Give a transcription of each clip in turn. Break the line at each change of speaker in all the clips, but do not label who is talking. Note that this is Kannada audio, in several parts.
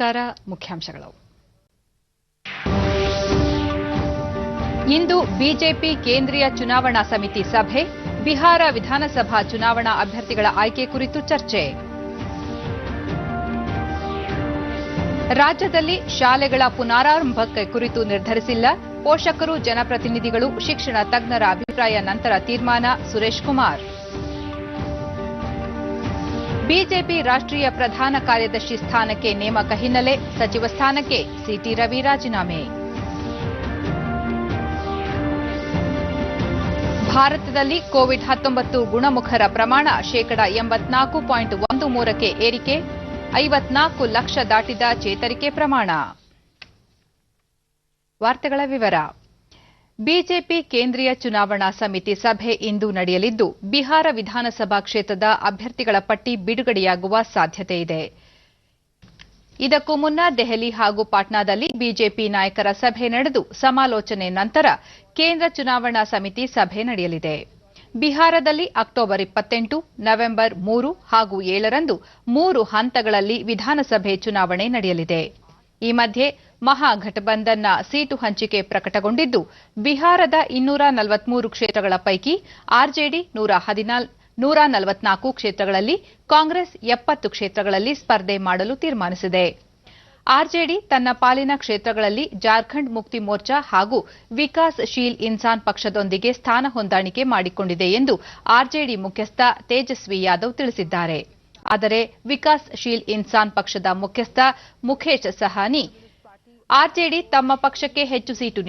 ನಮಸ್ಕಾರ. ಮುಖ್ಯಾಂಶಗಳು. ಇಂದು ಬಿಜೆಪಿ ಕೇಂದ್ರೀಯ ಚುನಾವಣಾ ಸಮಿತಿ ಸಭೆ. ಬಿಹಾರ ವಿಧಾನಸಭಾ ಚುನಾವಣಾ ಅಭ್ಯರ್ಥಿಗಳ ಆಯ್ಕೆ ಕುರಿತು ಚರ್ಚೆ. ರಾಜ್ಯದಲ್ಲಿ ಶಾಲೆಗಳ ಪುನರಾರಂಭಕ್ಕೆ ಕುರಿತು ನಿರ್ಧರಿಸಿಲ್ಲ. ಪೋಷಕರು, ಜನಪ್ರತಿನಿಧಿಗಳು, ಶಿಕ್ಷಣ ತಜ್ಞರ ಅಭಿಪ್ರಾಯ ನಂತರ ತೀರ್ಮಾನ. ಸುರೇಶ್ ಕುಮಾರ್. ಬಿಜೆಪಿ ರಾಷ್ಟ್ರೀಯ ಪ್ರಧಾನ ಕಾರ್ಯದರ್ಶಿ ಸ್ಥಾನಕ್ಕೆ ನೇಮಕ ಹಿನ್ನೆಲೆ ಸಚಿವ ಸ್ಥಾನಕ್ಕೆ ಸಿಟಿ ರವಿ ರಾಜೀನಾಮೆ. ಭಾರತದಲ್ಲಿ ಕೋವಿಡ್-19 ಗುಣಮುಖರ ಪ್ರಮಾಣ 84.13% ಏರಿಕೆ. 54 ಲಕ್ಷ ದಾಟಿದ ಚೇತರಿಕೆ ಪ್ರಮಾಣ. ವಾರ್ತೆಗಳ ವಿವರ. ಬಿಜೆಪಿ ಕೇಂದ್ರೀಯ ಚುನಾವಣಾ ಸಮಿತಿ ಸಭೆ ಇಂದು ನಡೆಯಲಿದ್ದು, ಬಿಹಾರ ವಿಧಾನಸಭಾ ಕ್ಷೇತ್ರದ ಅಭ್ಯರ್ಥಿಗಳ ಪಟ್ಟಿ ಬಿಡುಗಡೆಯಾಗುವ ಸಾಧ್ಯತೆ ಇದೆ. ಇದಕ್ಕೂ ಮುನ್ನ ದೆಹಲಿ ಹಾಗೂ ಪಾಟ್ನಾದಲ್ಲಿ ಬಿಜೆಪಿ ನಾಯಕರ ಸಭೆ ನಡೆದು ಸಮಾಲೋಚನೆ ನಂತರ ಕೇಂದ್ರ ಚುನಾವಣಾ ಸಮಿತಿ ಸಭೆ ನಡೆಯಲಿದೆ. ಬಿಹಾರದಲ್ಲಿ ಅಕ್ಟೋಬರ್ 28, ನವೆಂಬರ್ 3 ಹಾಗೂ 7ರಂದು 3 ಹಂತಗಳಲ್ಲಿ ವಿಧಾನಸಭೆ ಚುನಾವಣೆ ನಡೆಯಲಿದೆ. ಈ ಮಧ್ಯೆ ಮಹಾಗಠಬಂಧನ್ನ ಸೀಟು ಹಂಚಿಕೆ ಪ್ರಕಟಗೊಂಡಿದ್ದು, ಬಿಹಾರದ 243 ಕ್ಷೇತ್ರಗಳ ಪೈಕಿ ಆರ್ಜೆಡಿ 144 ಕ್ಷೇತ್ರಗಳಲ್ಲಿ, ಕಾಂಗ್ರೆಸ್ 70 ಕ್ಷೇತ್ರಗಳಲ್ಲಿ ಸ್ಪರ್ಧೆ ಮಾಡಲು ತೀರ್ಮಾನಿಸಿದೆ. ಆರ್ಜೆಡಿ ತನ್ನ ಪಾಲಿನ ಕ್ಷೇತ್ರಗಳಲ್ಲಿ ಜಾರ್ಖಂಡ್ ಮುಕ್ತಿ ಮೋರ್ಚಾ ಹಾಗೂ ವಿಕಾಸ್ ಶೀಲ್ ಇನ್ಸಾನ್ ಪಕ್ಷದೊಂದಿಗೆ ಸ್ಥಾನ ಹೊಂದಾಣಿಕೆ ಮಾಡಿಕೊಂಡಿದೆ ಎಂದು ಆರ್ಜೆಡಿ ಮುಖ್ಯಸ್ಥ ತೇಜಸ್ವಿ ಯಾದವ್ ತಿಳಿಸಿದ್ದಾರೆ. ಆದರೆ ವಿಕಾಸ್ ಶೀಲ್ ಇನ್ಸಾನ್ ಪಕ್ಷದ ಮುಖ್ಯಸ್ಥ ಮುಖೇಶ್ ಸಹಾನಿ ಆರ್ಜೆಡಿ ತಮ್ಮ ಪಕ್ಷಕ್ಕೆ ಹೆಚ್ಚು ಸೀಟು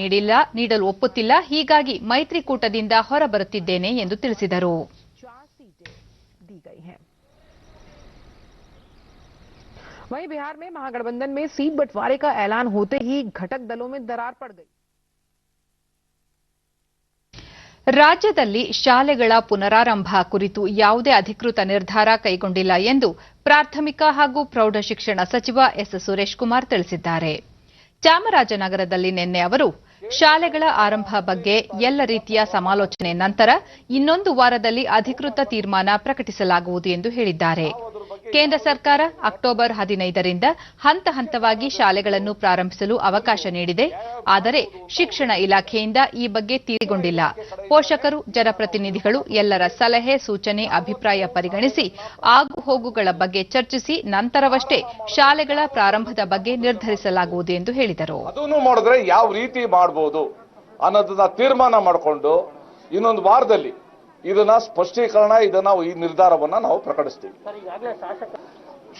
ನೀಡಲು ಒಪ್ಪುತ್ತಿಲ್ಲ, ಹೀಗಾಗಿ ಮೈತ್ರಿಕೂಟದಿಂದ ಹೊರಬರುತ್ತಿದ್ದೇನೆ ಎಂದು ತಿಳಿಸಿದರು.
वहीं बिहार में महागठबंधन में सीट बंटवारे का ऐलान होते ही घटक दलों में दरार पड़ गई.
ರಾಜ್ಯದಲ್ಲಿ ಶಾಲೆಗಳ ಪುನರಾರಂಭ ಕುರಿತು ಯಾವುದೇ ಅಧಿಕೃತ ನಿರ್ಧಾರ ಕೈಗೊಂಡಿಲ್ಲ ಎಂದು ಪ್ರಾಥಮಿಕ ಹಾಗೂ ಪ್ರೌಢಶಿಕ್ಷಣ ಸಚಿವ ಎಸ್. ಸುರೇಶ್ ಕುಮಾರ್ ತಿಳಿಸಿದ್ದಾರೆ. ಚಾಮರಾಜನಗರದಲ್ಲಿ ನಿನ್ನೆ ಅವರು ಶಾಲೆಗಳ ಆರಂಭ ಬಗ್ಗೆ ಎಲ್ಲ ರೀತಿಯ ಸಮಾಲೋಚನೆ ನಂತರ ಇನ್ನೊಂದು ವಾರದಲ್ಲಿ ಅಧಿಕೃತ ತೀರ್ಮಾನ ಪ್ರಕಟಿಸಲಾಗುವುದು ಎಂದು ಹೇಳಿದ್ದಾರೆ. ಕೇಂದ್ರ ಸರ್ಕಾರ ಅಕ್ಟೋಬರ್ 15ರಿಂದ ಹಂತ ಹಂತವಾಗಿ ಶಾಲೆಗಳನ್ನು ಪ್ರಾರಂಭಿಸಲು ಅವಕಾಶ ನೀಡಿದೆ. ಆದರೆ ಶಿಕ್ಷಣ ಇಲಾಖೆಯಿಂದ ಈ ಬಗ್ಗೆ ತೀರ್ಮಾನಗೊಂಡಿಲ್ಲ. ಪೋಷಕರು, ಜನಪ್ರತಿನಿಧಿಗಳು ಎಲ್ಲರ ಸಲಹೆ, ಸೂಚನೆ, ಅಭಿಪ್ರಾಯ ಪರಿಗಣಿಸಿ ಆಗುಹೋಗುಗಳ ಬಗ್ಗೆ ಚರ್ಚಿಸಿ ನಂತರವಷ್ಟೇ ಶಾಲೆಗಳ ಪ್ರಾರಂಭದ ಬಗ್ಗೆ ನಿರ್ಧರಿಸಲಾಗುವುದು ಎಂದು ಹೇಳಿದರು.
ಅದನ್ನು ಮಾಡಿದ್ರೆ ಯಾವ ರೀತಿ ಮಾಡಬಹುದು ಅನ್ನೋದನ್ನ ತೀರ್ಮಾನ ಮಾಡಿಕೊಂಡು ಇನ್ನೊಂದು ವಾರದಲ್ಲಿ ಇದನ್ನ ಸ್ಪಷ್ಟೀಕರಣ, ಈ ನಿರ್ಧಾರವನ್ನ ನಾವು ಪ್ರಕಟಿಸ್ತೀವಿ.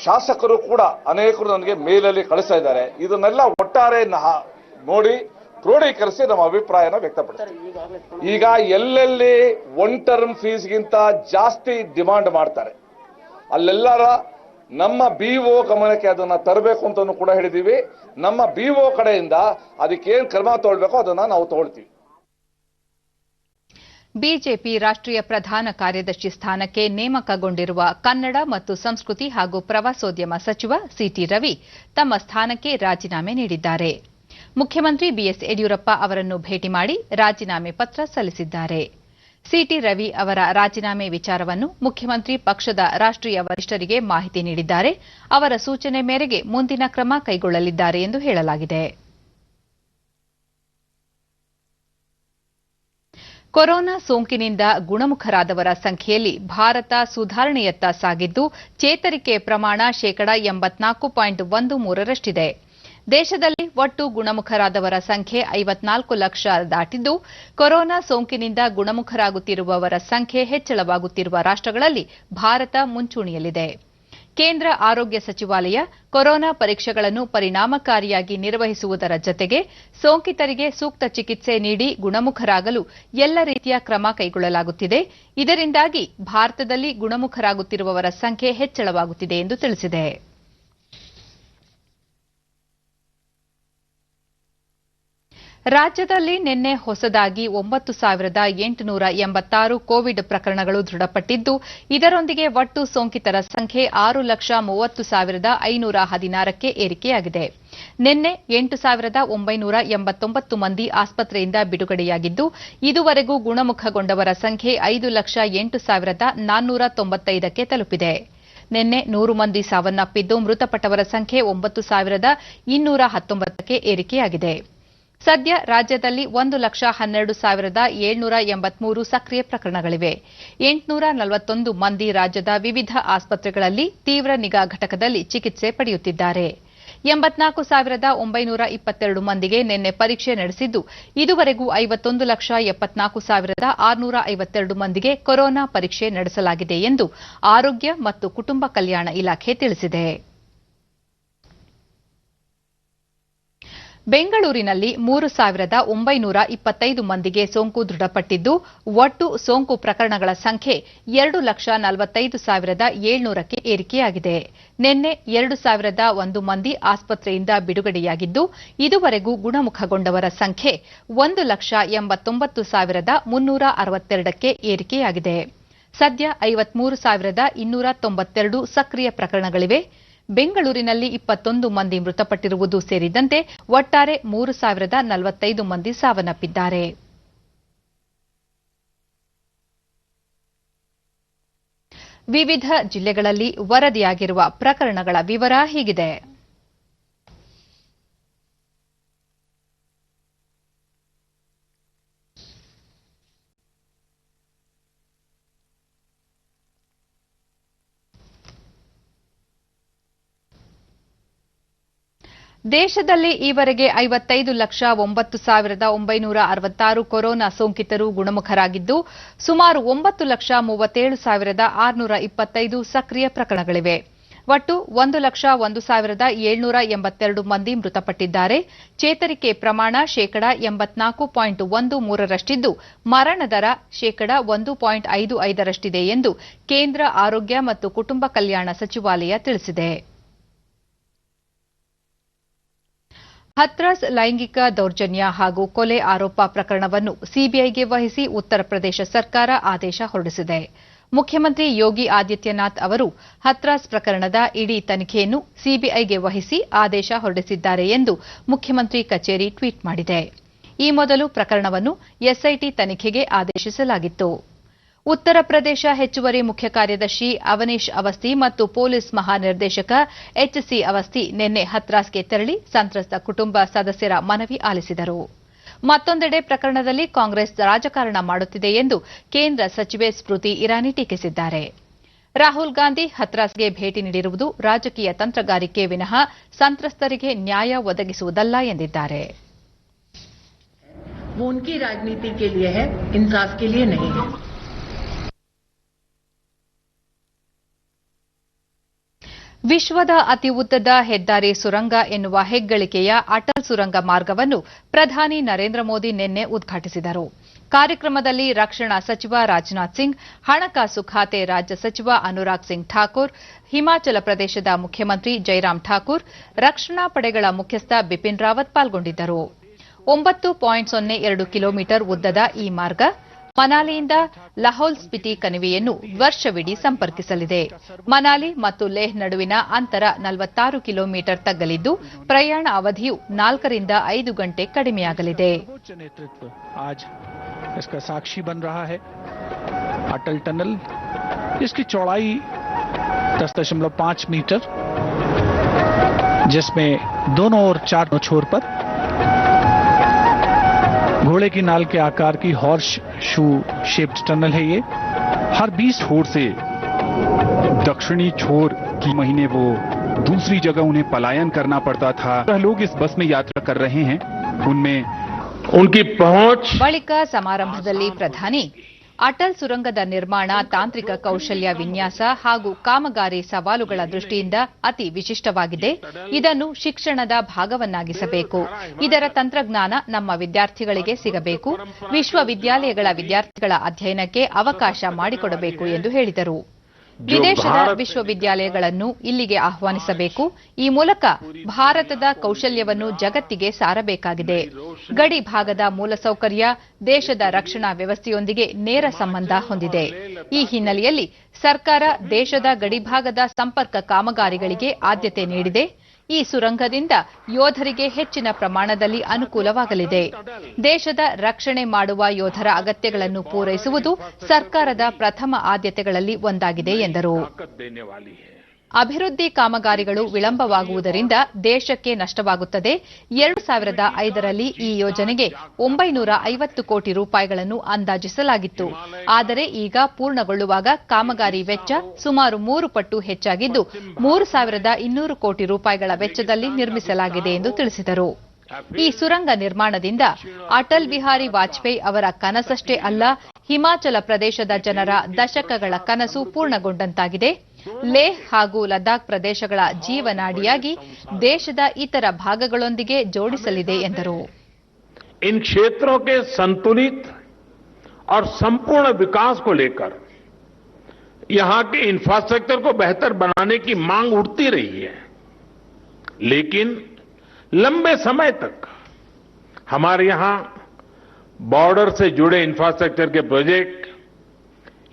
ಶಾಸಕರು ಕೂಡ ಅನೇಕರು ನನಗೆ ಮೇಲಲ್ಲಿ ಕಳಿಸ್ತಾ ಇದ್ದಾರೆ. ಇದನ್ನೆಲ್ಲ ಒಟ್ಟಾರೆ ನೋಡಿ ಕ್ರೋಢೀಕರಿಸಿ ನಮ್ಮ ಅಭಿಪ್ರಾಯನ ವ್ಯಕ್ತಪಡಿಸ್ತೀವಿ. ಈಗ ಎಲ್ಲೆಲ್ಲಿ ಒನ್ ಟರ್ಮ್ ಫೀಸ್ಗಿಂತ ಜಾಸ್ತಿ ಡಿಮಾಂಡ್ ಮಾಡ್ತಾರೆ ಅಲ್ಲೆಲ್ಲರ ನಮ್ಮ ಬಿಒ ಗಮನಕ್ಕೆ ಅದನ್ನ ತರಬೇಕು ಅಂತ ಕೂಡ ಹೇಳಿದೀವಿ. ನಮ್ಮ ಬಿಒ ಕಡೆಯಿಂದ ಅದಕ್ಕೇನು ಕ್ರಮ ತಗೊಳ್ಬೇಕೋ ಅದನ್ನ ನಾವು ತಗೊಳ್ತೀವಿ.
ಬಿಜೆಪಿ ರಾಷ್ಟ್ರೀಯ ಪ್ರಧಾನ ಕಾರ್ಯದರ್ಶಿ ಸ್ಥಾನಕ್ಕೆ ನೇಮಕಗೊಂಡಿರುವ ಕನ್ನಡ ಮತ್ತು ಸಂಸ್ಕೃತಿ ಹಾಗೂ ಪ್ರವಾಸೋದ್ಯಮ ಸಚಿವ ಸಿಟಿ ರವಿ ತಮ್ಮ ಸ್ಥಾನಕ್ಕೆ ರಾಜೀನಾಮೆ ನೀಡಿದ್ದಾರೆ. ಮುಖ್ಯಮಂತ್ರಿ ಬಿಎಸ್ ಯಡಿಯೂರಪ್ಪ ಅವರನ್ನು ಭೇಟಿ ಮಾಡಿ ರಾಜೀನಾಮೆ ಪತ್ರ ಸಲ್ಲಿಸಿದ್ದಾರೆ. ಸಿಟಿ ರವಿ ಅವರ ರಾಜೀನಾಮೆ ವಿಚಾರವನ್ನು ಮುಖ್ಯಮಂತ್ರಿ ಪಕ್ಷದ ರಾಷ್ಟ್ರೀಯ ವರಿಷ್ಠರಿಗೆ ಮಾಹಿತಿ ನೀಡಿದ್ದಾರೆ. ಅವರ ಸೂಚನೆ ಮೇರೆಗೆ ಮುಂದಿನ ಕ್ರಮ ಕೈಗೊಳ್ಳಲಿದ್ದಾರೆ ಎಂದು ಹೇಳಲಾಗಿದೆ. ಕೊರೋನಾ ಸೋಂಕಿನಿಂದ ಗುಣಮುಖರಾದವರ ಸಂಖ್ಯೆಯಲ್ಲಿ ಭಾರತ ಸುಧಾರಣೆಯತ್ತ ಸಾಗಿದ್ದು, ಚೇತರಿಕೆ ಪ್ರಮಾಣ 84.13%ರಷ್ಟಿದೆ. ದೇಶದಲ್ಲಿ ಒಟ್ಟು ಗುಣಮುಖರಾದವರ ಸಂಖ್ಯೆ 54 ಲಕ್ಷ ದಾಟಿದ್ದು, ಕೊರೋನಾ ಸೋಂಕಿನಿಂದ ಗುಣಮುಖರಾಗುತ್ತಿರುವವರ ಸಂಖ್ಯೆ ಹೆಚ್ಚಳವಾಗುತ್ತಿರುವ ರಾಷ್ಟ್ರಗಳಲ್ಲಿ ಭಾರತ ಮುಂಚೂಣಿಯಲ್ಲಿದೆ. ಕೇಂದ್ರ ಆರೋಗ್ಯ ಸಚಿವಾಲಯ ಕೊರೋನಾ ಪರೀಕ್ಷೆಗಳನ್ನು ಪರಿಣಾಮಕಾರಿಯಾಗಿ ನಿರ್ವಹಿಸುವುದರ ಜತೆಗೆ ಸೋಂಕಿತರಿಗೆ ಸೂಕ್ತ ಚಿಕಿತ್ಸೆ ನೀಡಿ ಗುಣಮುಖರಾಗಲು ಎಲ್ಲ ರೀತಿಯ ಕ್ರಮ ಕೈಗೊಳ್ಳಲಾಗುತ್ತಿದೆ. ಇದರಿಂದಾಗಿ ಭಾರತದಲ್ಲಿ ಗುಣಮುಖರಾಗುತ್ತಿರುವವರ ಸಂಖ್ಯೆ ಹೆಚ್ಚಳವಾಗುತ್ತಿದೆ ಎಂದು ತಿಳಿಸಿದೆ. ರಾಜ್ಯದಲ್ಲಿ ನಿನ್ನೆ ಹೊಸದಾಗಿ 9,886 ಕೋವಿಡ್ ಪ್ರಕರಣಗಳು ದೃಢಪಟ್ಟಿದ್ದು, ಇದರೊಂದಿಗೆ ಒಟ್ಟು ಸೋಂಕಿತರ ಸಂಖ್ಯೆ 6,30,516ಕ್ಕೆ ಏರಿಕೆಯಾಗಿದೆ. ನಿನ್ನೆ 8,989 ಮಂದಿ ಆಸ್ಪತ್ರೆಯಿಂದ ಬಿಡುಗಡೆಯಾಗಿದ್ದು, ಇದುವರೆಗೂ ಗುಣಮುಖಗೊಂಡವರ ಸಂಖ್ಯೆ 5,08,495ಕ್ಕೆ ತಲುಪಿದೆ. ನಿನ್ನೆ 100 ಮಂದಿ ಸಾವನ್ನಪ್ಪಿದ್ದು ಮೃತಪಟ್ಟವರ ಸಂಖ್ಯೆ 9,219ಕ್ಕೆ ಏರಿಕೆಯಾಗಿದೆ. ಸದ್ಯ ರಾಜ್ಯದಲ್ಲಿ 1,12,783 ಸಕ್ರಿಯ ಪ್ರಕರಣಗಳಿವೆ. 841 ಮಂದಿ ರಾಜ್ಯದ ವಿವಿಧ ಆಸ್ಪತ್ರೆಗಳಲ್ಲಿ ತೀವ್ರ ನಿಗಾ ಘಟಕದಲ್ಲಿ ಚಿಕಿತ್ಸೆ ಪಡೆಯುತ್ತಿದ್ದಾರೆ. 84,922 ಮಂದಿಗೆ ನಿನ್ನೆ ಪರೀಕ್ಷೆ ನಡೆಸಿದ್ದು, ಇದುವರೆಗೂ 51,74,652 ಮಂದಿಗೆ ಕೊರೋನಾ ಪರೀಕ್ಷೆ ನಡೆಸಲಾಗಿದೆ ಎಂದು ಆರೋಗ್ಯ ಮತ್ತು ಕುಟುಂಬ ಕಲ್ಯಾಣ ಇಲಾಖೆ ತಿಳಿಸಿದೆ. ಬೆಂಗಳೂರಿನಲ್ಲಿ 3,925 ಮಂದಿಗೆ ಸೋಂಕು ದೃಢಪಟ್ಟಿದ್ದು, ಒಟ್ಟು ಸೋಂಕು ಪ್ರಕರಣಗಳ ಸಂಖ್ಯೆ 2,45,700ಕ್ಕೆ ಏರಿಕೆಯಾಗಿದೆ. ನಿನ್ನೆ 2,001 ಮಂದಿ ಆಸ್ಪತ್ರೆಯಿಂದ ಬಿಡುಗಡೆಯಾಗಿದ್ದು, ಇದುವರೆಗೂ ಗುಣಮುಖಗೊಂಡವರ ಸಂಖ್ಯೆ 1,89,362ಕ್ಕೆ ಏರಿಕೆಯಾಗಿದೆ. ಸದ್ಯ 53,292 ಸಕ್ರಿಯ ಪ್ರಕರಣಗಳಿವೆ. ಬೆಂಗಳೂರಿನಲ್ಲಿ 21 ಮಂದಿ ಮೃತಪಟ್ಟಿರುವುದು ಸೇರಿದಂತೆ ಒಟ್ಟಾರೆ 3,045 ಮಂದಿ ಸಾವನ್ನಪ್ಪಿದ್ದಾರೆ. ವಿವಿಧ ಜಿಲ್ಲೆಗಳಲ್ಲಿ ವರದಿಯಾಗಿರುವ ಪ್ರಕರಣಗಳ ವಿವರ ಹೀಗಿದೆ. ದೇಶದಲ್ಲಿ ಈವರೆಗೆ 55,09,966 ಕೊರೋನಾ ಸೋಂಕಿತರು ಗುಣಮುಖರಾಗಿದ್ದು, ಸುಮಾರು 9,37,625 ಸಕ್ರಿಯ ಪ್ರಕರಣಗಳಿವೆ. ಒಟ್ಟು 1,01,782 ಮಂದಿ ಮೃತಪಟ್ಟಿದ್ದಾರೆ. ಚೇತರಿಕೆ ಪ್ರಮಾಣ ಶೇಕಡಾ 84.13ರಷ್ಟಿದ್ದು, ಮರಣ ದರ ಶೇಕಡಾ 1.55ರಷ್ಟಿದೆ ಎಂದು ಕೇಂದ್ರ ಆರೋಗ್ಯ ಮತ್ತು ಕುಟುಂಬ ಕಲ್ಯಾಣ ಸಚಿವಾಲಯ ತಿಳಿಸಿದೆ. ಹಥ್ರಾಸ್ ಲೈಂಗಿಕ ದೌರ್ಜನ್ಯ ಹಾಗೂ ಕೊಲೆ ಆರೋಪ ಪ್ರಕರಣವನ್ನು ಸಿಬಿಐಗೆ ವಹಿಸಿ ಉತ್ತರ ಪ್ರದೇಶ ಸರ್ಕಾರ ಆದೇಶ ಹೊರಡಿಸಿದೆ. ಮುಖ್ಯಮಂತ್ರಿ ಯೋಗಿ ಆದಿತ್ಯನಾಥ್ ಅವರು ಹಥ್ರಾಸ್ ಪ್ರಕರಣದ ಇಡೀ ತನಿಖೆಯನ್ನು ಸಿಬಿಐಗೆ ವಹಿಸಿ ಆದೇಶ ಹೊರಡಿಸಿದ್ದಾರೆ ಎಂದು ಮುಖ್ಯಮಂತ್ರಿ ಕಚೇರಿ ಟ್ವೀಟ್ ಮಾಡಿದೆ. ಈ ಮೊದಲು ಪ್ರಕರಣವನ್ನು ಎಸ್ಐಟಿ ತನಿಖೆಗೆ ಆದೇಶಿಸಲಾಗಿತ್ತು. ಉತ್ತರ ಪ್ರದೇಶ ಹೆಚ್ಚುವರಿ ಮುಖ್ಯ ಕಾರ್ಯದರ್ಶಿ ಅವನೀಶ್ ಅವಸ್ತಿ ಮತ್ತು ಪೊಲೀಸ್ ಮಹಾನಿರ್ದೇಶಕ ಎಚ್ಸಿ ಅವಸ್ತಿ ನಿನ್ನೆ ಹಥ್ರಾಸ್ಗೆ ತೆರಳಿ ಸಂತ್ರಸ್ತ ಕುಟುಂಬ ಸದಸ್ಯರ ಮನವಿ ಆಲಿಸಿದರು. ಮತ್ತೊಂದೆಡೆ ಪ್ರಕರಣದಲ್ಲಿ ಕಾಂಗ್ರೆಸ್ ರಾಜಕಾರಣ ಮಾಡುತ್ತಿದೆ ಎಂದು ಕೇಂದ್ರ ಸಚಿವೆ ಸ್ಮೃತಿ ಇರಾನಿ ಟೀಕಿಸಿದ್ದಾರೆ. ರಾಹುಲ್ ಗಾಂಧಿ ಹಥ್ರಾಸ್ಗೆ ಭೇಟಿ ನೀಡಿರುವುದು ರಾಜಕೀಯ ತಂತ್ರಗಾರಿಕೆ ವಿನಃ ಸಂತ್ರಸ್ತರಿಗೆ ನ್ಯಾಯ ಒದಗಿಸುವುದಲ್ಲ ಎಂದಿದ್ದಾರೆ. ವಿಶ್ವದ ಅತಿ ಉದ್ದದ ಹೆದ್ದಾರಿ ಸುರಂಗ ಎನ್ನುವ ಹೆಗ್ಗಳಿಕೆಯ ಅಟಲ್ ಸುರಂಗ ಮಾರ್ಗವನ್ನು ಪ್ರಧಾನಿ ನರೇಂದ್ರ ಮೋದಿ ನಿನ್ನೆ ಉದ್ಘಾಟಿಸಿದರು. ಕಾರ್ಯಕ್ರಮದಲ್ಲಿ ರಕ್ಷಣಾ ಸಚಿವ ರಾಜನಾಥ್ ಸಿಂಗ್, ಹಣಕಾಸು ಖಾತೆ ರಾಜ್ಯ ಸಚಿವ ಅನುರಾಗ್ ಸಿಂಗ್ ಠಾಕೂರ್, ಹಿಮಾಚಲ ಪ್ರದೇಶದ ಮುಖ್ಯಮಂತ್ರಿ ಜೈರಾಮ್ ಠಾಕೂರ್, ರಕ್ಷಣಾ ಪಡೆಗಳ ಮುಖ್ಯಸ್ಥ ಬಿಪಿನ್ ರಾವತ್ ಪಾಲ್ಗೊಂಡಿದ್ದರು. 9.02 ಕಿಲೋಮೀಟರ್ ಉದ್ದದ ಈ ಮಾರ್ಗ ಮನಾಲಿಯಿಂದ ಲಹೌಲ್ ಸ್ಪಿಟಿ ಕಣಿವೆಯನ್ನು ವರ್ಷವಿಡೀ ಸಂಪರ್ಕಿಸಲಿದೆ. ಮನಾಲಿ ಮತ್ತು ಲೇಹ್ ನಡುವಿನ ಅಂತರ 46 ಕಿಲೋಮೀಟರ್ ತಗ್ಗಲಿದ್ದು, ಪ್ರಯಾಣ ಅವಧಿಯು 4 ರಿಂದ 5 ಗಂಟೆ ಕಡಿಮೆಯಾಗಲಿದೆ.
इसका साक्षी बन रहा है अटल टनल, जिसकी चौड़ाई 10.5 मीटर, जिसमें दोनों ओर 4 छोर पर घोड़े की नाल के आकार की हॉर्स शू शेप्ड टनल है। ये हर 20 छोर से दक्षिणी छोर की महीने वो दूसरी जगह उन्हें पलायन करना पड़ता था। लोग इस बस में यात्रा कर रहे हैं, उनमें उनकी पहुंच। ಬಳಿಕ ಸಮಾರಂಭದಲ್ಲಿ ಪ್ರಧಾನಿ ಅಟಲ್ ಸುರಂಗದ ನಿರ್ಮಾಣ ತಾಂತ್ರಿಕ ಕೌಶಲ್ಯ ವಿನ್ಯಾಸ ಹಾಗೂ ಕಾಮಗಾರಿ ಸವಾಲುಗಳ ದೃಷ್ಟಿಯಿಂದ ಅತಿ ವಿಶಿಷ್ಟವಾಗಿದೆ. ಇದನ್ನು ಶಿಕ್ಷಣದ ಭಾಗವನ್ನಾಗಿಸಬೇಕು. ಇದರ ತಂತ್ರಜ್ಞಾನ ನಮ್ಮ ವಿದ್ಯಾರ್ಥಿಗಳಿಗೆ ಸಿಗಬೇಕು. ವಿಶ್ವವಿದ್ಯಾಲಯಗಳ ವಿದ್ಯಾರ್ಥಿಗಳ ಅಧ್ಯಯನಕ್ಕೆ ಅವಕಾಶ ಮಾಡಿಕೊಡಬೇಕು ಎಂದು ಹೇಳಿದರು. ವಿದೇಶದ ವಿಶ್ವವಿದ್ಯಾಲಯಗಳನ್ನು ಇಲ್ಲಿಗೆ ಆಹ್ವಾನಿಸಬೇಕು. ಈ ಮೂಲಕ ಭಾರತದ ಕೌಶಲ್ಯವನ್ನು ಜಗತ್ತಿಗೆ ಸಾರಬೇಕಾಗಿದೆ. ಗಡಿ ಭಾಗದ ಮೂಲಸೌಕರ್ಯ ದೇಶದ ರಕ್ಷಣಾ ವ್ಯವಸ್ಥೆಯೊಂದಿಗೆ ನೇರ ಸಂಬಂಧ ಹೊಂದಿದೆ. ಈ ಹಿನ್ನೆಲೆಯಲ್ಲಿ ಸರ್ಕಾರ ದೇಶದ ಗಡಿಭಾಗದ ಸಂಪರ್ಕ ಕಾಮಗಾರಿಗಳಿಗೆ ಆದ್ಯತೆ ನೀಡಿದೆ. ಈ ಸುರಂಗದಿಂದ ಯೋಧರಿಗೆ ಹೆಚ್ಚಿನ ಪ್ರಮಾಣದಲ್ಲಿ ಅನುಕೂಲವಾಗಲಿದೆ. ದೇಶದ ರಕ್ಷಣೆ ಮಾಡುವ ಯೋಧರ ಅಗತ್ಯಗಳನ್ನು ಪೂರೈಸುವುದು ಸರ್ಕಾರದ ಪ್ರಥಮ ಆದ್ಯತೆಗಳಲ್ಲಿ ಒಂದಾಗಿದೆ ಎಂದರು.
ಅಭಿವೃದ್ಧಿ ಕಾಮಗಾರಿಗಳು ವಿಳಂಬವಾಗುವುದರಿಂದ ದೇಶಕ್ಕೆ ನಷ್ಟವಾಗುತ್ತದೆ. 2005ರಲ್ಲಿ ಈ ಯೋಜನೆಗೆ 950 ಕೋಟಿ ರೂಪಾಯಿಗಳನ್ನು ಅಂದಾಜಿಸಲಾಗಿತ್ತು. ಆದರೆ ಈಗ ಪೂರ್ಣಗೊಳ್ಳುವಾಗ ಕಾಮಗಾರಿ ವೆಚ್ಚ ಸುಮಾರು 3 ಪಟ್ಟು ಹೆಚ್ಚಾಗಿದ್ದು 3200 ಕೋಟಿ ರೂಪಾಯಿಗಳ ವೆಚ್ಚದಲ್ಲಿ ನಿರ್ಮಿಸಲಾಗಿದೆ ಎಂದು ತಿಳಿಸಿದರು. ಈ ಸುರಂಗ ನಿರ್ಮಾಣದಿಂದ ಅಟಲ್ ಬಿಹಾರಿ ವಾಜಪೇಯಿ ಅವರ ಕನಸಷ್ಟೇ ಅಲ್ಲ, ಹಿಮಾಚಲ ಪ್ರದೇಶದ ಜನರ ದಶಕಗಳ ಕನಸು ಪೂರ್ಣಗೊಂಡಂತಾಗಿದೆ. ಲೇಹ್ ಹಾಗೂ ಲದ್ದಾಖ್ ಪ್ರದೇಶಗಳ ಜೀವನಾಡಿಯಾಗಿ ದೇಶದ ಇತರ ಭಾಗಗಳೊಂದಿಗೆ ಜೋಡಿಸಲಿದೆ ಎಂದರು.
इन क्षेत्रों के संतुलित और संपूर्ण विकास को लेकर यहां के इंफ्रास्ट्रक्चर को बेहतर बनाने की मांग उठती रही है, लेकिन लंबे समय तक हमारे यहां बॉर्डर से जुड़े इंफ्रास्ट्रक्चर के प्रोजेक्ट